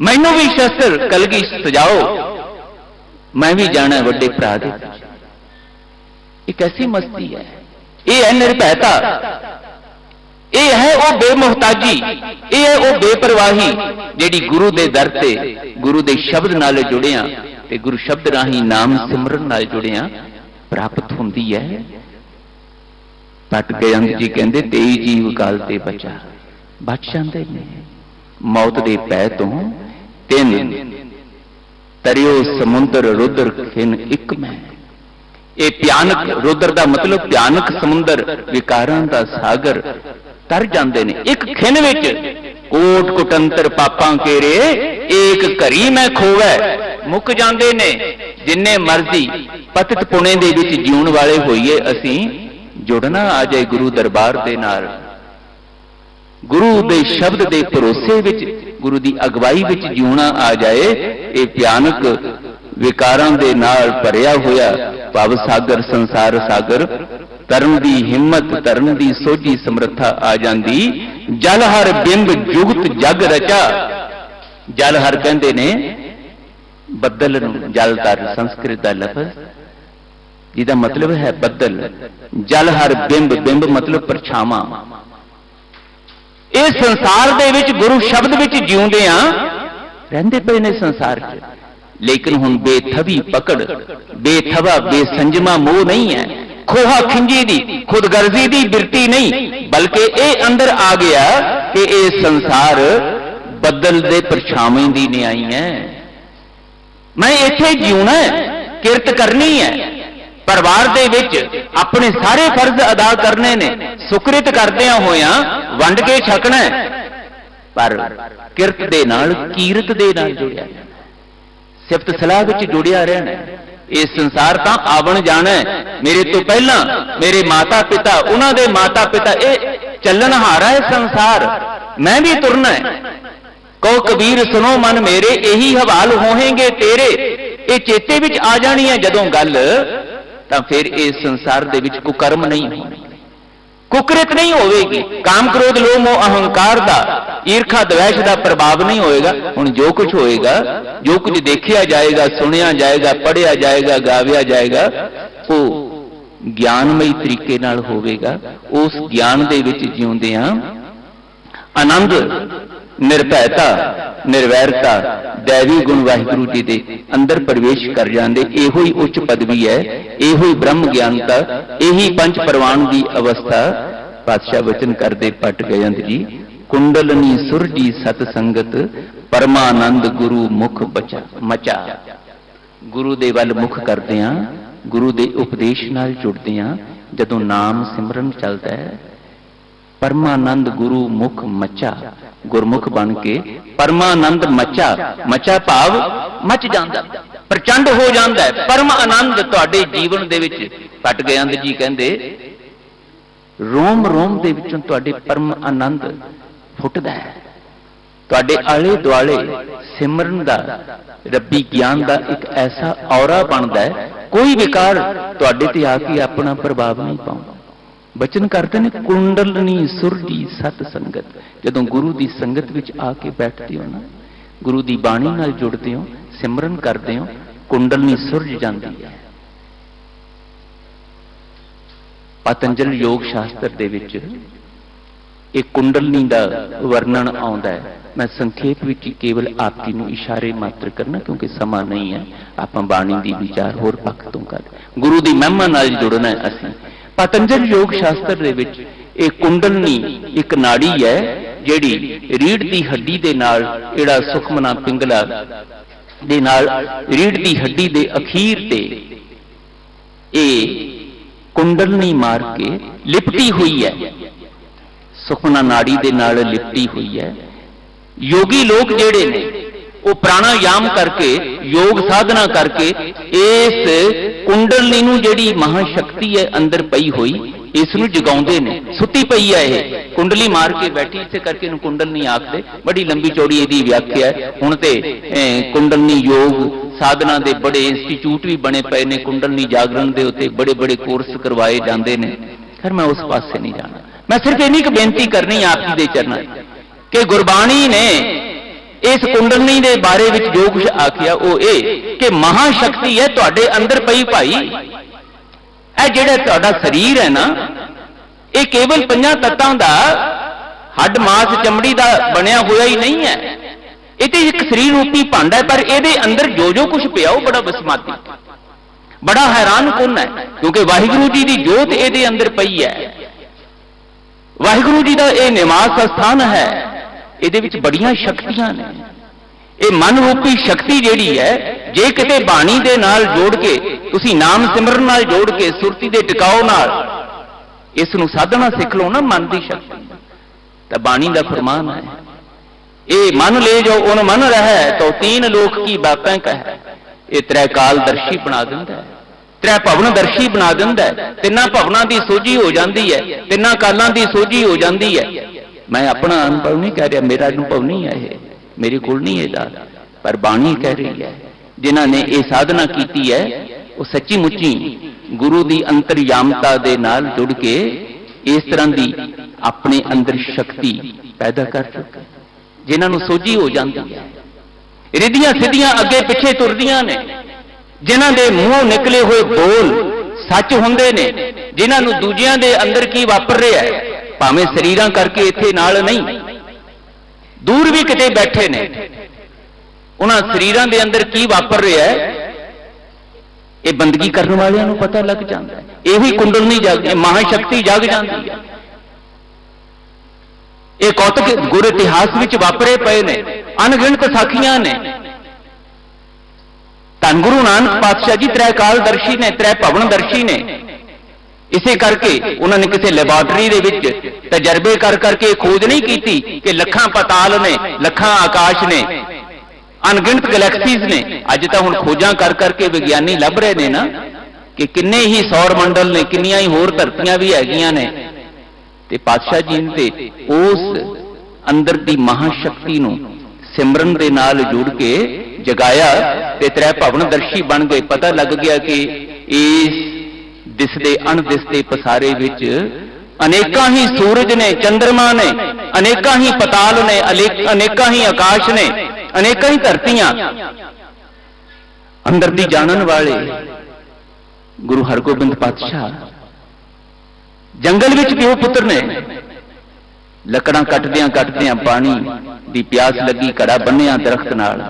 ਮੈਨੂੰ ਵੀ ਸ਼ਸਤਰ ਕਲਗੀ ਸਜਾਓ, ਮੈਂ ਵੀ ਜਾਣਾ ਵੱਡੇ ਭਰਾ ਦੇ। ਇਹ ਕੈਸੀ ਮਸਤੀ ਹੈ, ਇਹ ਹੈ ਨਿਰਭੈਤਾ, ਇਹ ਹੈ ਉਹ ਬੇਮੁਹਤਾਜੀ, ਇਹ ਹੈ ਉਹ ਬੇਪਰਵਾਹੀ ਜਿਹੜੀ ਗੁਰੂ ਦੇ ਦਰ ਤੇ, ਗੁਰੂ ਦੇ ਸ਼ਬਦ ਨਾਲ ਜੁੜਿਆ ਤੇ ਗੁਰੂ ਸ਼ਬਦ ਰਾਹੀਂ ਨਾਮ ਸਿਮਰਨ ਨਾਲ ਜੁੜਿਆ ਪ੍ਰਾਪਤ ਹੁੰਦੀ ਹੈ। ਪਟ ਬੇਅੰਤ ਜੀ ਕਹਿੰਦੇ 23 ਜੀਵ ਕਾਲ ਤੇ ਬਚਾ, ਬਚ ਜਾਂਦੇ ਨੇ ਮੌਤ ਦੇ ਪੈ ਤੋਂ। 3 ਤਰਿਓ ਸਮੁੰਦਰ ਰੁਦਰ ਖਿਨ ਇੱਕ ਮੈਂ, ਇਹ ਭਿਆਨਕ, ਰੁਦਰ ਦਾ ਮਤਲਬ ਭਿਆਨਕ ਸਮੁੰਦਰ, ਵਿਕਾਰਾਂ ਦਾ ਸਾਗਰ, ਤਰ ਜਾਂਦੇ ਨੇ ਇੱਕ ਖਿਨ ਵਿੱਚ। ਕੋਟ ਕੁਟੰਤਰ ਪਾਪਾਂ ਕੇਰੇ ਏਕ ਘਰੀ ਮੈਂ ਖੋਵੈ, ਮੁੱਕ ਜਾਂਦੇ ਨੇ। ਜਿੰਨੇ ਮਰਜ਼ੀ ਪਤਿਤ ਪੁਣੇ ਦੇ ਵਿੱਚ ਜਿਉਣ ਵਾਲੇ ਹੋਈਏ ਅਸੀਂ, ਜੁੜਨਾ ਆ ਜਾਏ ਗੁਰੂ ਦਰਬਾਰ ਦੇ ਨਾਲ, ਗੁਰੂ ਦੇ ਸ਼ਬਦ ਦੇ ਭਰੋਸੇ ਵਿੱਚ, ਗੁਰੂ ਦੀ ਅਗਵਾਈ ਵਿੱਚ ਜਿਉਣਾ ਆ ਜਾਏ। ਇਹ ਭਿਆਨਕ ਵਿਕਾਰਾਂ ਦੇ ਨਾਲ ਭਰਿਆ ਹੋਇਆ ਭਵ ਸਾਗਰ, ਸੰਸਾਰ ਸਾਗਰ, ਤਰਨ ਦੀ ਹਿੰਮਤ, ਤਰਨ ਦੀ ਸੋਝੀ ਸਮਰੱਥਾ ਆ ਜਾਂਦੀ। ਜਲ ਹਰ ਬਿੰਬ ਜੁਗਤ ਜਗ ਰਚਾ, ਜਲ ਹਰ ਕਹਿੰਦੇ ਨੇ ਬੱਦਲ ਨੂੰ, ਜਲ ਧਰ ਸੰਸਕ੍ਰਿਤ ਦਾ ਲਫ਼ਜ਼ ਜਿਹਦਾ ਮਤਲਬ ਹੈ ਬੱਦਲ। ਜਲ ਹਰ ਬਿੰਬ, ਬਿੰਬ ਮਤਲਬ ਪਰਛਾਵਾਂ। ਇਹ ਸੰਸਾਰ ਦੇ ਵਿੱਚ ਗੁਰੂ ਸ਼ਬਦ ਵਿੱਚ ਜਿਉਂਦੇ ਆ, ਰਹਿੰਦੇ ਪਏ ਨੇ ਸੰਸਾਰ 'ਚ, ਲੇਕਿਨ ਹੁਣ ਬੇਥਵੀ ਪਕੜ, ਬੇਥਵਾ ਬੇਸੰਜਮਾ ਮੋਹ ਨਹੀਂ ਹੈ, ਖੋਹਾ ਖਿੰਜੀ ਦੀ ਖੁਦਗਰਜ਼ੀ ਦੀ ਬਿਰਤੀ ਨਹੀਂ, ਬਲਕਿ ਇਹ ਅੰਦਰ ਆ ਗਿਆ ਕਿ ਇਹ ਸੰਸਾਰ ਬੱਦਲ ਦੇ ਪਰਛਾਵੇਂ ਦੀ ਨਿਆਈ ਹੈ। ਮੈਂ ਇੱਥੇ ਜਿਉਣਾ ਹੈ, ਕਿਰਤ ਕਰਨੀ ਹੈ, ਪਰਿਵਾਰ ਦੇ ਵਿੱਚ ਆਪਣੇ ਸਾਰੇ ਫਰਜ਼ ਅਦਾ ਕਰਨੇ ਨੇ, ਸੁਕ੍ਰਿਤ ਕਰਦਿਆਂ ਹੋਇਆਂ ਵੰਡ ਕੇ ਛਕਣਾ ਹੈ, ਪਰ ਕਿਰਤ ਦੇ ਨਾਲ, ਕੀਰਤ ਦੇ ਨਾਲ ਜੁੜਿਆ। ਸਿਫਤ ਸਲਾਹ ਵਿੱਚ ਜੁੜਿਆ ਰਹਿਣਾ ਹੈ। ਇਹ ਸੰਸਾਰ ਤਾਂ ਆਵਣ ਜਾਣਾ ਹੈ। ਮੇਰੇ ਤੋਂ ਪਹਿਲਾਂ ਮੇਰੇ ਮਾਤਾ ਪਿਤਾ, ਉਹਨਾਂ ਦੇ ਮਾਤਾ ਪਿਤਾ, ਇਹ ਚੱਲਣਹਾਰਾ ਹੈ ਸੰਸਾਰ, ਮੈਂ ਵੀ ਤੁਰਨਾ ਹੈ। ਕਹੋ ਕਬੀਰ ਸੁਣੋ ਮਨ ਮੇਰੇ, ਇਹੀ ਹਵਾਲ ਹੋਣਗੇ ਤੇਰੇ। ਇਹ ਚੇਤੇ ਵਿੱਚ ਆ ਜਾਣੀ ਹੈ ਜਦੋਂ ਗੱਲ, ਤਾਂ ਫਿਰ ਇਸ ਸੰਸਾਰ ਦੇ ਵਿੱਚ ਕੁਕਰਮ ਨਹੀਂ ਹੋਣੀ, ਕੁਕਰਿਤ ਨਹੀਂ ਹੋਵੇਗੀ। ਕਾਮ ਕ੍ਰੋਧ ਲੋਭ ਮੋਹ ਅਹੰਕਾਰ ਦਾ, ਈਰਖਾ ਦਵੇਸ਼ ਦਾ ਪ੍ਰਭਾਵ ਨਹੀਂ ਹੋਏਗਾ। ਹੁਣ ਜੋ ਕੁਝ ਹੋਏਗਾ, ਜੋ ਕੁਝ ਦੇਖਿਆ ਜਾਏਗਾ, ਸੁਣਿਆ ਜਾਏਗਾ, ਪੜ੍ਹਿਆ ਜਾਏਗਾ, ਗਾਵਿਆ ਜਾਏਗਾ, ਉਹ ਗਿਆਨਮਈ ਤਰੀਕੇ ਨਾਲ ਹੋਵੇਗਾ। ਉਸ ਗਿਆਨ ਦੇ ਵਿੱਚ ਜਿਉਂਦਿਆਂ ਆਨੰਦ, ਨਿਰਭੈਤਾ, ਨਿਰਵੈਰਤਾ, ਦੈਵੀ ਗੁਣ ਵਾਹਿਗੁਰੂ ਜੀ ਦੇ ਅੰਦਰ ਪ੍ਰਵੇਸ਼ ਕਰ ਜਾਂਦੇ। ਇਹੋ ਹੀ ਉੱਚ ਪਦਵੀ ਹੈ, ਇਹੋ ਹੀ ਬ੍ਰਹਮ ਗਿਆਨਤਾ, ਇਹੀ ਪੰਜ ਪ੍ਰਵਾਨ ਦੀ ਅਵਸਥਾ। ਪਾਤਸ਼ਾਹ ਵਚਨ ਕਰਦੇ ਪਟ ਗਇੰਦ ਜੀ, ਕੁੰਡਲਨੀ ਸੁਰਜੀ ਸਤ ਸੰਗਤ, ਪਰਮਾਨੰਦ ਗੁਰੂ ਮੁਖ ਮਚਾ। ਗੁਰੂ ਦੇ ਵੱਲ ਮੁਖ ਕਰਦੇ ਹਾਂ, ਗੁਰੂ ਦੇ ਉਪਦੇਸ਼ ਨਾਲ ਜੁੜਦੇ ਹਾਂ। ਜਦੋਂ ਨਾਮ ਸਿਮਰਨ ਚੱਲਦਾ ਹੈ, ਪਰਮਾਨੰਦ ਗੁਰੂ ਮੁਖ ਮਚਾ, ਗੁਰਮੁਖ ਬਣ ਕੇ ਪਰਮਾਨੰਦ ਮਚਾ ਭਾਵ ਮਚ ਜਾਂਦਾ, ਪ੍ਰਚੰਡ ਹੋ ਜਾਂਦਾ ਹੈ। ਪਰਮ ਆਨੰਦ ਤੁਹਾਡੇ ਜੀਵਨ ਦੇ ਵਿੱਚ ਪਟ ਗਿਆੰਦ ਜੀ ਕਹਿੰਦੇ, ਰੋਮ ਰੋਮ ਦੇ ਵਿੱਚੋਂ ਤੁਹਾਡੇ ਪਰਮ ਆਨੰਦ ਫੁੱਟਦਾ ਹੈ। ਤੁਹਾਡੇ ਆਲੇ ਦੁਆਲੇ ਸਿਮਰਨ ਦਾ, ਰੱਬੀ ਗਿਆਨ ਦਾ ਇੱਕ ਐਸਾ ਔਰਾ ਬਣਦਾ ਹੈ, ਕੋਈ ਵਿਕਾਰ ਤੁਹਾਡੇ ਤੇ ਆ ਕੇ ਆਪਣਾ ਪ੍ਰਭਾਵ ਨਹੀਂ ਪਾਉਂਦਾ। ਬਚਨ ਕਰਦੇ ਨੇ, ਕੁੰਡਲਨੀ ਸੁਰਜੀ ਸਤ ਸੰਗਤ। ਜਦੋਂ ਗੁਰੂ ਦੀ ਸੰਗਤ ਵਿੱਚ ਆ ਕੇ ਬੈਠਦੇ ਹੋ ਨਾ, ਗੁਰੂ ਦੀ ਬਾਣੀ ਨਾਲ ਜੁੜਦੇ ਹੋ, ਸਿਮਰਨ ਕਰਦੇ ਹੋ, ਕੁੰਡਲਨੀ ਸੁਰਜ ਜਾਂਦੀ ਹੈ। ਪਤੰਜਲ ਯੋਗ ਸ਼ਾਸਤਰ ਦੇ ਵਿੱਚ ਇਹ ਕੁੰਡਲਨੀ ਦਾ ਵਰਣਨ ਆਉਂਦਾ ਹੈ। ਮੈਂ ਸੰਖੇਪ ਵਿੱਚ ਕੇਵਲ ਆਪ ਜੀ ਨੂੰ ਇਸ਼ਾਰੇ ਮਾਤਰ ਕਰਨਾ, ਕਿਉਂਕਿ ਸਮਾਂ ਨਹੀਂ ਹੈ। ਆਪਾਂ ਬਾਣੀ ਦੀ ਵਿਚਾਰ ਹੋਰ ਪੱਖ ਤੋਂ ਕਰ, ਗੁਰੂ ਦੀ ਮਹਿਮਾ ਨਾਲ ਜੁੜਨਾ ਹੈ ਅਸੀਂ। ਪਤੰਜਲ ਯੋਗ ਸ਼ਾਸਤਰ ਦੇ ਵਿੱਚ ਇਹ ਕੁੰਡਲਨੀ ਇੱਕ ਨਾੜੀ ਹੈ, ਜਿਹੜੀ ਰੀੜ੍ਹ ਦੀ ਹੱਡੀ ਦੇ ਨਾਲ, ਜਿਹੜਾ ਸੁਖਮਨਾ ਪਿੰਗਲਾ ਦੇ ਨਾਲ ਰੀੜ੍ਹ ਦੀ ਹੱਡੀ ਦੇ ਅਖੀਰ ਤੇ ਇਹ ਕੁੰਡਲਨੀ ਮਾਰ ਕੇ ਲਿਪਟੀ ਹੋਈ ਹੈ, ਸੁਖਮਨਾ ਨਾੜੀ ਦੇ ਨਾਲ ਲਿਪਟੀ ਹੋਈ ਹੈ। ਯੋਗੀ ਲੋਕ ਜਿਹੜੇ ਨੇ ਉਹ ਪ੍ਰਾਣਾਯਾਮ ਕਰਕੇ, ਯੋਗ ਸਾਧਨਾ ਕਰਕੇ ਇਸ ਕੁੰਡਲਨੀ ਨੂੰ, ਜਿਹੜੀ ਮਹਾਸ਼ਕਤੀ ਹੈ ਅੰਦਰ ਪਈ ਹੋਈ, ਇਸ ਨੂੰ ਜਗਾਉਂਦੇ ਨੇ। ਸੁੱਤੀ ਪਈ ਹੈ ਇਹ, ਕੁੰਡਲੀ ਮਾਰ ਕੇ ਬੈਠੀ, ਇਸੇ ਕਰਕੇ ਇਹਨੂੰ ਕੁੰਡਲਨੀ ਆਖਦੇ। ਬੜੀ ਲੰਬੀ ਚੌੜੀ ਇਹਦੀ ਵਿਆਖਿਆ ਹੈ। ਹੁਣ ਤੇ ਕੁੰਡਲਨੀ ਯੋਗ ਸਾਧਨਾ ਦੇ ਬੜੇ ਇੰਸਟੀਚਿਊਟ ਵੀ ਬਣੇ ਪਏ ਨੇ, ਕੁੰਡਲਨੀ ਜਾਗਰਣ ਦੇ ਉੱਤੇ ਬੜੇ ਬੜੇ ਕੋਰਸ ਕਰਵਾਏ ਜਾਂਦੇ ਨੇ। ਖੈਰ ਮੈਂ ਉਸ ਪਾਸੇ ਨਹੀਂ ਜਾਣਾ। ਮੈਂ ਸਿਰਫ ਇੰਨੀ ਕੁ ਬੇਨਤੀ ਕਰਨੀ ਆਪ ਜੀ ਦੇ ਚਰਨਾਂ ਕਿ ਗੁਰਬਾਣੀ ਨੇ ਇਸ ਕੁੰਡਲਨੀ ਦੇ ਬਾਰੇ ਵਿੱਚ ਜੋ ਕੁਝ ਆਖਿਆ ਉਹ ਇਹ ਕਿ ਮਹਾਸ਼ਕਤੀ ਹੈ ਤੁਹਾਡੇ ਅੰਦਰ ਪਈ ਭਾਈ। ਇਹ ਜਿਹੜਾ ਤੁਹਾਡਾ ਸਰੀਰ ਹੈ ਨਾ, ਇਹ ਕੇਵਲ ਪੰਜਾਂ ਤੱਤਾਂ ਦਾ ਹੱਡ ਮਾਸ ਚਮੜੀ ਦਾ ਬਣਿਆ ਹੋਇਆ ਹੀ ਨਹੀਂ ਹੈ। ਇਹ ਤੇ ਇੱਕ ਸਰੀਰ ਰੂਪੀ ਭਾਂਡਾ ਹੈ, ਪਰ ਇਹਦੇ ਅੰਦਰ ਜੋ ਜੋ ਕੁਝ ਪਿਆ ਉਹ ਬੜਾ ਵਿਸਮਾਦੀ, ਬੜਾ ਹੈਰਾਨ ਕੁੰਨ ਹੈ। ਕਿਉਂਕਿ ਵਾਹਿਗੁਰੂ ਜੀ ਦੀ ਜੋਤ ਇਹਦੇ ਅੰਦਰ ਪਈ ਹੈ। ਵਾਹਿਗੁਰੂ ਜੀ ਦਾ ਇਹ ਨਿਵਾਸ ਸਥਾਨ ਹੈ। ਇਹਦੇ ਵਿੱਚ ਬੜੀਆਂ ਸ਼ਕਤੀਆਂ ਨੇ। ਇਹ ਮਨ ਰੂਪੀ ਸ਼ਕਤੀ ਜਿਹੜੀ ਹੈ, ਜੇ ਕਿਤੇ ਬਾਣੀ ਦੇ ਨਾਲ ਜੋੜ ਕੇ, ਤੁਸੀਂ ਨਾਮ ਸਿਮਰਨ ਨਾਲ ਜੋੜ ਕੇ, ਸੁਰਤੀ ਦੇ ਟਿਕਾਓ ਨਾਲ ਇਸ ਨੂੰ ਸਾਧਨਾ ਸਿੱਖ ਲਓ ਨਾ, ਮਨ ਦੀ ਸ਼ਕਤੀ, ਤਾਂ ਬਾਣੀ ਦਾ ਫਰਮਾਨ ਹੈ, ਇਹ ਮਨ ਲੈ ਜੋ ਉਹਨ ਮਨ ਰਹਿ ਤੋ ਤੀਨ ਲੋਕ ਕੀ ਬਾਤਾਂ ਕਹਿ। ਇਹ ਤ੍ਰੈ ਕਾਲ ਦਰਸ਼ੀ ਬਣਾ ਦਿੰਦਾ ਹੈ, ਤ੍ਰੈ ਭਵਨ ਦਰਸ਼ੀ ਬਣਾ ਦਿੰਦਾ ਹੈ। ਤਿੰਨਾਂ ਭਵਨਾਂ ਦੀ ਸੋਝੀ ਹੋ ਜਾਂਦੀ ਹੈ, ਤਿੰਨਾਂ ਕਾਲਾਂ ਦੀ ਸੋਝੀ ਹੋ ਜਾਂਦੀ ਹੈ। ਮੈਂ ਆਪਣਾ ਅਨੁਭਵ ਨਹੀਂ ਕਹਿ ਰਿਹਾ, ਮੇਰਾ ਅਨੁਭਵ ਨਹੀਂ ਹੈ ਇਹ, ਮੇਰੇ ਕੋਲ ਨਹੀਂ ਇਹਦਾ, ਪਰ ਬਾਣੀ ਕਹਿ ਰਹੀ ਹੈ। ਜਿਨ੍ਹਾਂ ਨੇ ਇਹ ਸਾਧਨਾ ਕੀਤੀ ਹੈ ਉਹ ਸੱਚੀ ਮੁੱਚੀ ਗੁਰੂ ਦੀ ਅੰਤਰਯਾਮਤਾ ਦੇ ਨਾਲ ਜੁੜ ਕੇ ਇਸ ਤਰ੍ਹਾਂ ਦੀ ਆਪਣੇ ਅੰਦਰ ਸ਼ਕਤੀ ਪੈਦਾ ਕਰ ਚੁੱਕੇ, ਜਿਨ੍ਹਾਂ ਨੂੰ ਸੋਝੀ ਹੋ ਜਾਂਦੀ ਹੈ। ਰਿੱਧੀਆਂ ਸਿੱਧੀਆਂ ਅੱਗੇ ਪਿੱਛੇ ਤੁਰਦੀਆਂ ਨੇ, ਜਿਨ੍ਹਾਂ ਦੇ ਮੂੰਹੋਂ ਨਿਕਲੇ ਹੋਏ ਬੋਲ ਸੱਚ ਹੁੰਦੇ ਨੇ, ਜਿਨ੍ਹਾਂ ਨੂੰ ਦੂਜਿਆਂ ਦੇ ਅੰਦਰ ਕੀ ਵਾਪਰ ਰਿਹਾ ਹੈ, ਭਾਵੇਂ ਸਰੀਰਾਂ ਕਰਕੇ ਇੱਥੇ ਨਾਲ ਨਹੀਂ, ਦੂਰ ਵੀ ਕਿਤੇ ਬੈਠੇ ਨੇ, ਉਹਨਾਂ ਸਰੀਰਾਂ ਦੇ ਅੰਦਰ ਕੀ ਵਾਪਰ ਰਿਹਾ ਹੈ, ਇਹ ਬੰਦਗੀ ਕਰਨ ਵਾਲਿਆਂ ਨੂੰ ਪਤਾ ਲੱਗ ਜਾਂਦਾ ਹੈ। ਇਹੀ ਕੁੰਡਲਨੀ ਜਾਗ, ਮਹਾਸ਼ਕਤੀ ਜਾਗ ਜਾਂਦੀ ਹੈ। ਇਹ ਕੌਤਕ ਗੁਰ ਇਤਿਹਾਸ ਵਿੱਚ ਵਾਪਰੇ ਪਏ ਨੇ, ਅਣਗਿਣਤ ਸਾਖੀਆਂ ਨੇ। ਧੰਨ ਗੁਰੂ ਨਾਨਕ ਪਾਤਸ਼ਾਹ ਜੀ ਤ੍ਰੈ ਕਾਲ ਦਰਸ਼ੀ ਨੇ, ਤ੍ਰੈ ਭਵਨ ਦਰਸ਼ੀ ਨੇ। ਇਸੇ ਕਰਕੇ ਉਹਨਾਂ ਨੇ ਕਿਸੇ ਲੈਬੋਰਟਰੀ ਦੇ ਵਿੱਚ ਤਜਰਬੇ ਕਰ ਕਰਕੇ ਖੋਜ ਨਹੀਂ ਕੀਤੀ ਕਿ ਲੱਖਾਂ ਪਤਾਲ ਨੇ, ਲੱਖਾਂ ਆਕਾਸ਼ ਨੇ, अनगिणत गैलेक्सीज ने। अज तो हुण खोजां कर करके विग्यानी लभ रहे ने ना कि किन्ने ही सौर मंडल ने, किन्नियां ही होर धरतियां भी हैगियां ने। ते पातशाह जी ने उस अंदर दी महाशक्ति नूं सिमरन दे नाल जुड़ के जगाया ते त्रै भवनदर्शी बन गए। पता लग गया कि इस दिसदे अणदिसदे पसारे विच अनेकां ही सूरज ने, चंद्रमा ने, अनेकां ही पताल ने, अनेकां ही आकाश ने, अनेकां ही धरतियां। अंदर दी जानन वाले गुरु हरगोबिंद पातशाह जंगल विच पिओ पुत्र ने। लकड़ां कटदियां कटदियां पानी दी प्यास लगी, घड़ा बन्निया दरख्त नाल,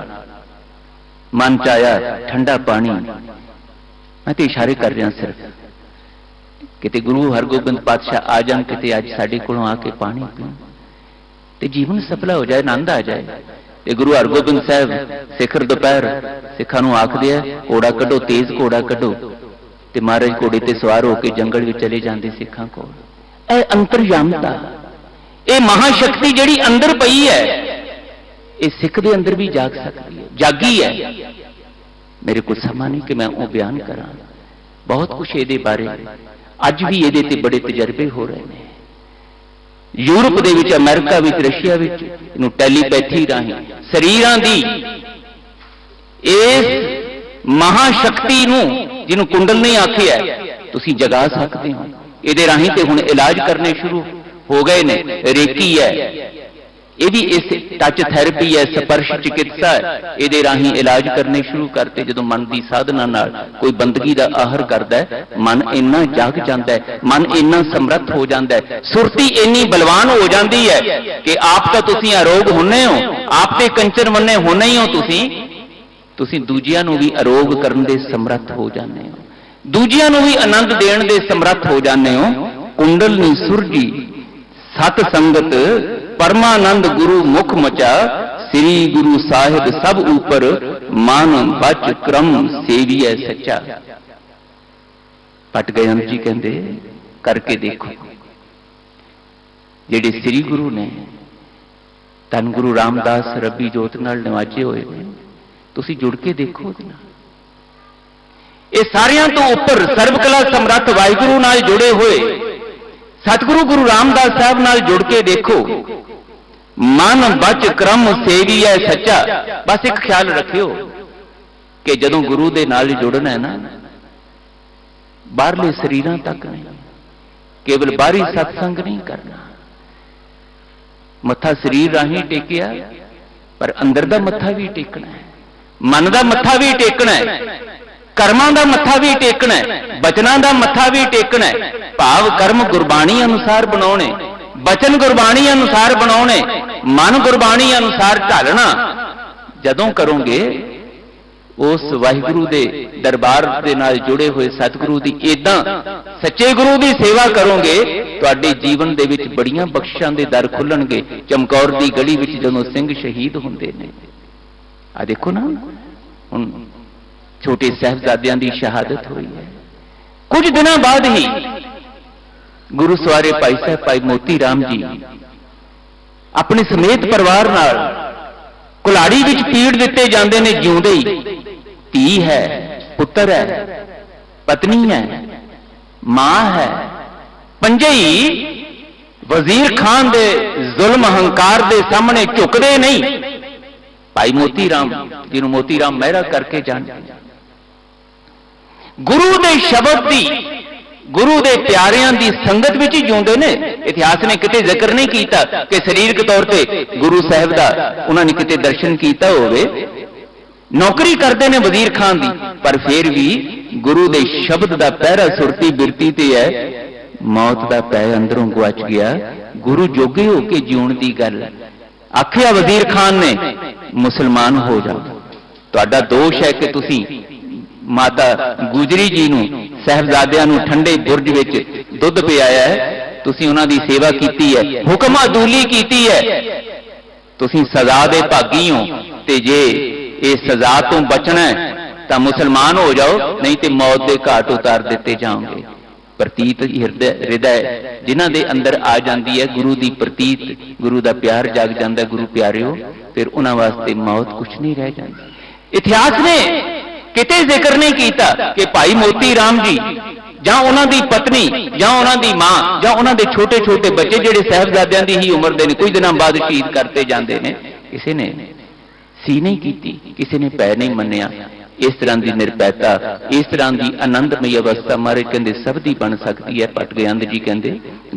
मन च आया ठंडा पानी। मैं तो इशारे कर रहा सिर्फ किते गुरु हरगोबिंद पातशाह आ जान, किते अज साडे कोलों आके पानी पीण ते जीवन सफला हो जाए, आनंद आ जाए। ते गुरु हरगोबिंद साहब सिखर दोपहर सिखां नूं आखदे आ, घोड़ा कढो, तेज घोड़ा कढो। ते महाराज घोड़े ते सवार होकर जंगल में चले जाते सिखां कोल। ए अंतरयामता, ये महाशक्ति जिहड़ी अंदर पई है, ये सिख दे अंदर भी जाग सकती है, जागी है। मेरे को समा नहीं कि मैं वो बयान करा। बहुत कुछ ये बारे अज भी ये बड़े तजर्बे हो रहे हैं। यूरोप दे विच, अमेरिका विच, रशिया विच इहनूं टैलीपैथी राही शरीरां दी इस महाशक्ति नूं, जिन्हों कुंडल नहीं आखिया, तुसीं जगा सकते हो। ये राही ते हुण इलाज करने शुरू हो गए ने। रेकी है, ये भी इस टच थैरेपी है, स्पर्श चिकित्सा है। ये राही इलाज करने शुरू करते। जो मन की साधना नाल कोई बंदगी का आहर करता है, मन इन्ना जाग जाता है, मन इन्ना समर्थ हो जाता है, सुरती इन्नी बलवान हो जाती है कि आप तो तुसीं अरोग होने हो, आप ते कंचन मन्ने होने ही हो। तुसीं दूजियां नूं भी अरोग करन दे समर्थ हो जाते हो, दूजियां नूं भी आनंद देण दे समर्थ हो जाते हो। कुंडलनी सुरजी सत संगत परमानंद गुरु मुख मचा, श्री गुरु साहिब सब ऊपर, मान बच क्रम सेविए सच्चा। पटगयंत जी कहते करके देखो। जेडे श्री गुरु ने धन गुरु रामदास रब्बी जोत नाल नवाजे होए ने, तुसी जुड़ के देखो। ये सारियां तो ऊपर सर्वकला समर्थ वाहिगुरु नाल जुड़े हुए सतगुरु गुरु रामदास साहब नाल जुड़ के देखो। मन बच क्रम सेवी है सच्चा। बस एक ख्याल रखियो कि जदों गुरु दे नाल जुड़ना है ना, बाहरले शरीरां तक नहीं, केवल बाहरी सत्संग नहीं करना। मत्था शरीर राही टेकिया, पर अंदर दा मत्था भी टेकना है, मन दा मत्था भी टेकना है, कर्मां दा मत्था भी टेकना है, बचनां दा मत्था भी टेकना है। भाव कर्म गुरबाणी अनुसार बनाने, बचन गुरबाणी अनुसार बनाने, मन गुरबाणी अनुसार ढालना। जदों करोगे उस वाहिगुरु दे दरबार दे नाल जुड़े हुए सतगुरु दी इदां सच्चे गुरु दी सेवा करोगे, तुहाडे जीवन दे विच बड़ियां बख्शिशां दे दर खुलणगे। चमकौर दी गली विच जदों सिंह शहीद हुंदे ने, आ देखो ना, हुण छोटे साहिबजादियां दी शहादत हुई है। कुछ दिनों बाद ही गुरु सवारे भाई साहब भाई मोती राम जी अपने समेत परिवार नाल कुलाड़ी विच पीड़ दिते जांदे ने। जिउंदे ही धी है, पुत्र है, पत्नी है, मां है, पंजे ही वजीर खान दे जुल्म अहंकार दे सामने झुकदे नहीं। भाई मोती राम जिन्हों मोती राम मेहरा करके जानते, गुरु दे शब्द दी, गुरु दे प्यारियां दी संगत विच ही जिउंदे ने। इतिहास ने किते जिक्र नहीं कीता कि शरीरक तौर पे गुरु साहिब दा उन्होंने किते दर्शन कीता होवे। नौकरी करते ने वजीर खान दी, पर फिर भी गुरु दे शब्द दा पहरा सुरती बिरती ते है। मौत दा पै अंदरों गुआच गया, गुरु जोगे होके जीउण दी गल आखिया वजीर खान ने, मुसलमान हो जाओ। तुहाडा दोष है कि तुसी माता गुजरी जी नूं साहिबजादियां नूं ठंडे बुरज विच दुध पियाया है, तुसी उन्हां दी सेवा कीती है, हुक्म अदूली कीती है, तुसी सजा दे भागी हो। ते जे इस सजा तो बचना है तां मुसलमान हो जाओ, नहीं तो मौत दे घाट उतार दिते जाओगे। ਪ੍ਰਤੀਤ ਹਿਰਦੈ ਜਿਨ੍ਹਾਂ ਦੇ ਅੰਦਰ ਆ ਜਾਂਦੀ ਹੈ ਗੁਰੂ ਦੀ ਪ੍ਰਤੀਤ, ਗੁਰੂ ਦਾ ਪਿਆਰ ਜਾਗ ਜਾਂਦਾ ਗੁਰੂ ਪਿਆਰਿਓ, ਫਿਰ ਉਹਨਾਂ ਵਾਸਤੇ ਮੌਤ ਕੁਛ ਨਹੀਂ ਰਹਿ ਜਾਂਦੀ। ਇਤਿਹਾਸ ਨੇ ਕਿਤੇ ਜ਼ਿਕਰ ਨਹੀਂ ਕੀਤਾ ਕਿ ਭਾਈ ਮੋਤੀ ਰਾਮ ਜੀ ਜਾਂ ਉਹਨਾਂ ਦੀ ਪਤਨੀ ਜਾਂ ਉਹਨਾਂ ਦੀ ਮਾਂ ਜਾਂ ਉਹਨਾਂ ਦੇ ਛੋਟੇ ਛੋਟੇ ਬੱਚੇ ਜਿਹੜੇ ਸਾਹਿਬਜ਼ਾਦਿਆਂ ਦੀ ਹੀ ਉਮਰ ਦੇ ਨੇ ਕੁਝ ਦਿਨਾਂ ਬਾਅਦ ਸ਼ਹੀਦ ਕਰਤੇ ਜਾਂਦੇ ਨੇ, ਕਿਸੇ ਨੇ ਸੀ ਨਹੀਂ ਕੀਤੀ, ਕਿਸੇ ਨੇ ਪੈ ਨਹੀਂ ਮੰਨਿਆ। ਇਸ ਤਰ੍ਹਾਂ ਦੀ ਨਿਰਭੈਤਾ, ਇਸ ਤਰ੍ਹਾਂ ਦੀ ਆਨੰਦਮਈ ਅਵਸਥਾ ਮਹਾਰਾਜ ਕਹਿੰਦੇ ਸਭ ਦੀ ਬਣ ਸਕਦੀ ਹੈ। ਭੱਟ ਗਿਆਨੰਦ ਜੀ ਕਹਿੰਦੇ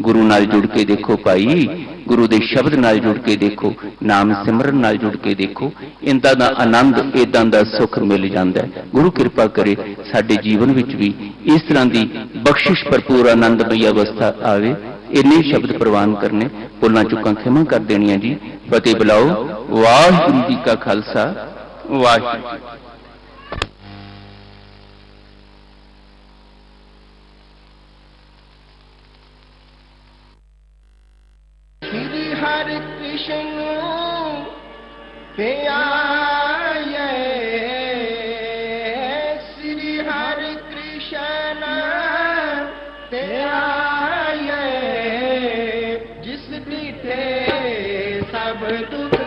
ਗੁਰੂ ਨਾਲ ਜੁੜ ਕੇ ਦੇਖੋ ਭਾਈ, ਗੁਰੂ ਦੇ ਸ਼ਬਦ ਨਾਲ ਜੁੜ ਕੇ ਦੇਖੋ, ਨਾਮ ਸਿਮਰਨ ਨਾਲ ਜੁੜ ਕੇ ਦੇਖੋ, ਇੰਦਾਂ ਦਾ ਆਨੰਦ, ਇਦਾਂ ਦਾ ਸੁੱਖ ਮਿਲ ਜਾਂਦਾ ਹੈ। ਗੁਰੂ ਕਿਰਪਾ ਕਰੇ ਸਾਡੇ ਜੀਵਨ ਵਿੱਚ ਵੀ ਇਸ ਤਰ੍ਹਾਂ ਦੀ ਬਖਸ਼ਿਸ਼ ਭਰਪੂਰ ਆਨੰਦਮਈ ਅਵਸਥਾ ਆਵੇ। ਇੰਨੇ ਸ਼ਬਦ ਪ੍ਰਵਾਨ ਕਰਨੇ, ਭੁੱਲਾਂ ਚੁੱਕਾਂ ਖਿਮਾ ਕਰ ਦੇਣੀਆਂ ਜੀ। ਫਤਿਹ ਬੁਲਾਓ। ਵਾਹਿਗੁਰੂ ਜੀ ਕਾ Khalsa, Waheguru ji. Shri Hare Krishna Piyaye, Shri Hare Krishna Piyaye, Jis dite sab dukh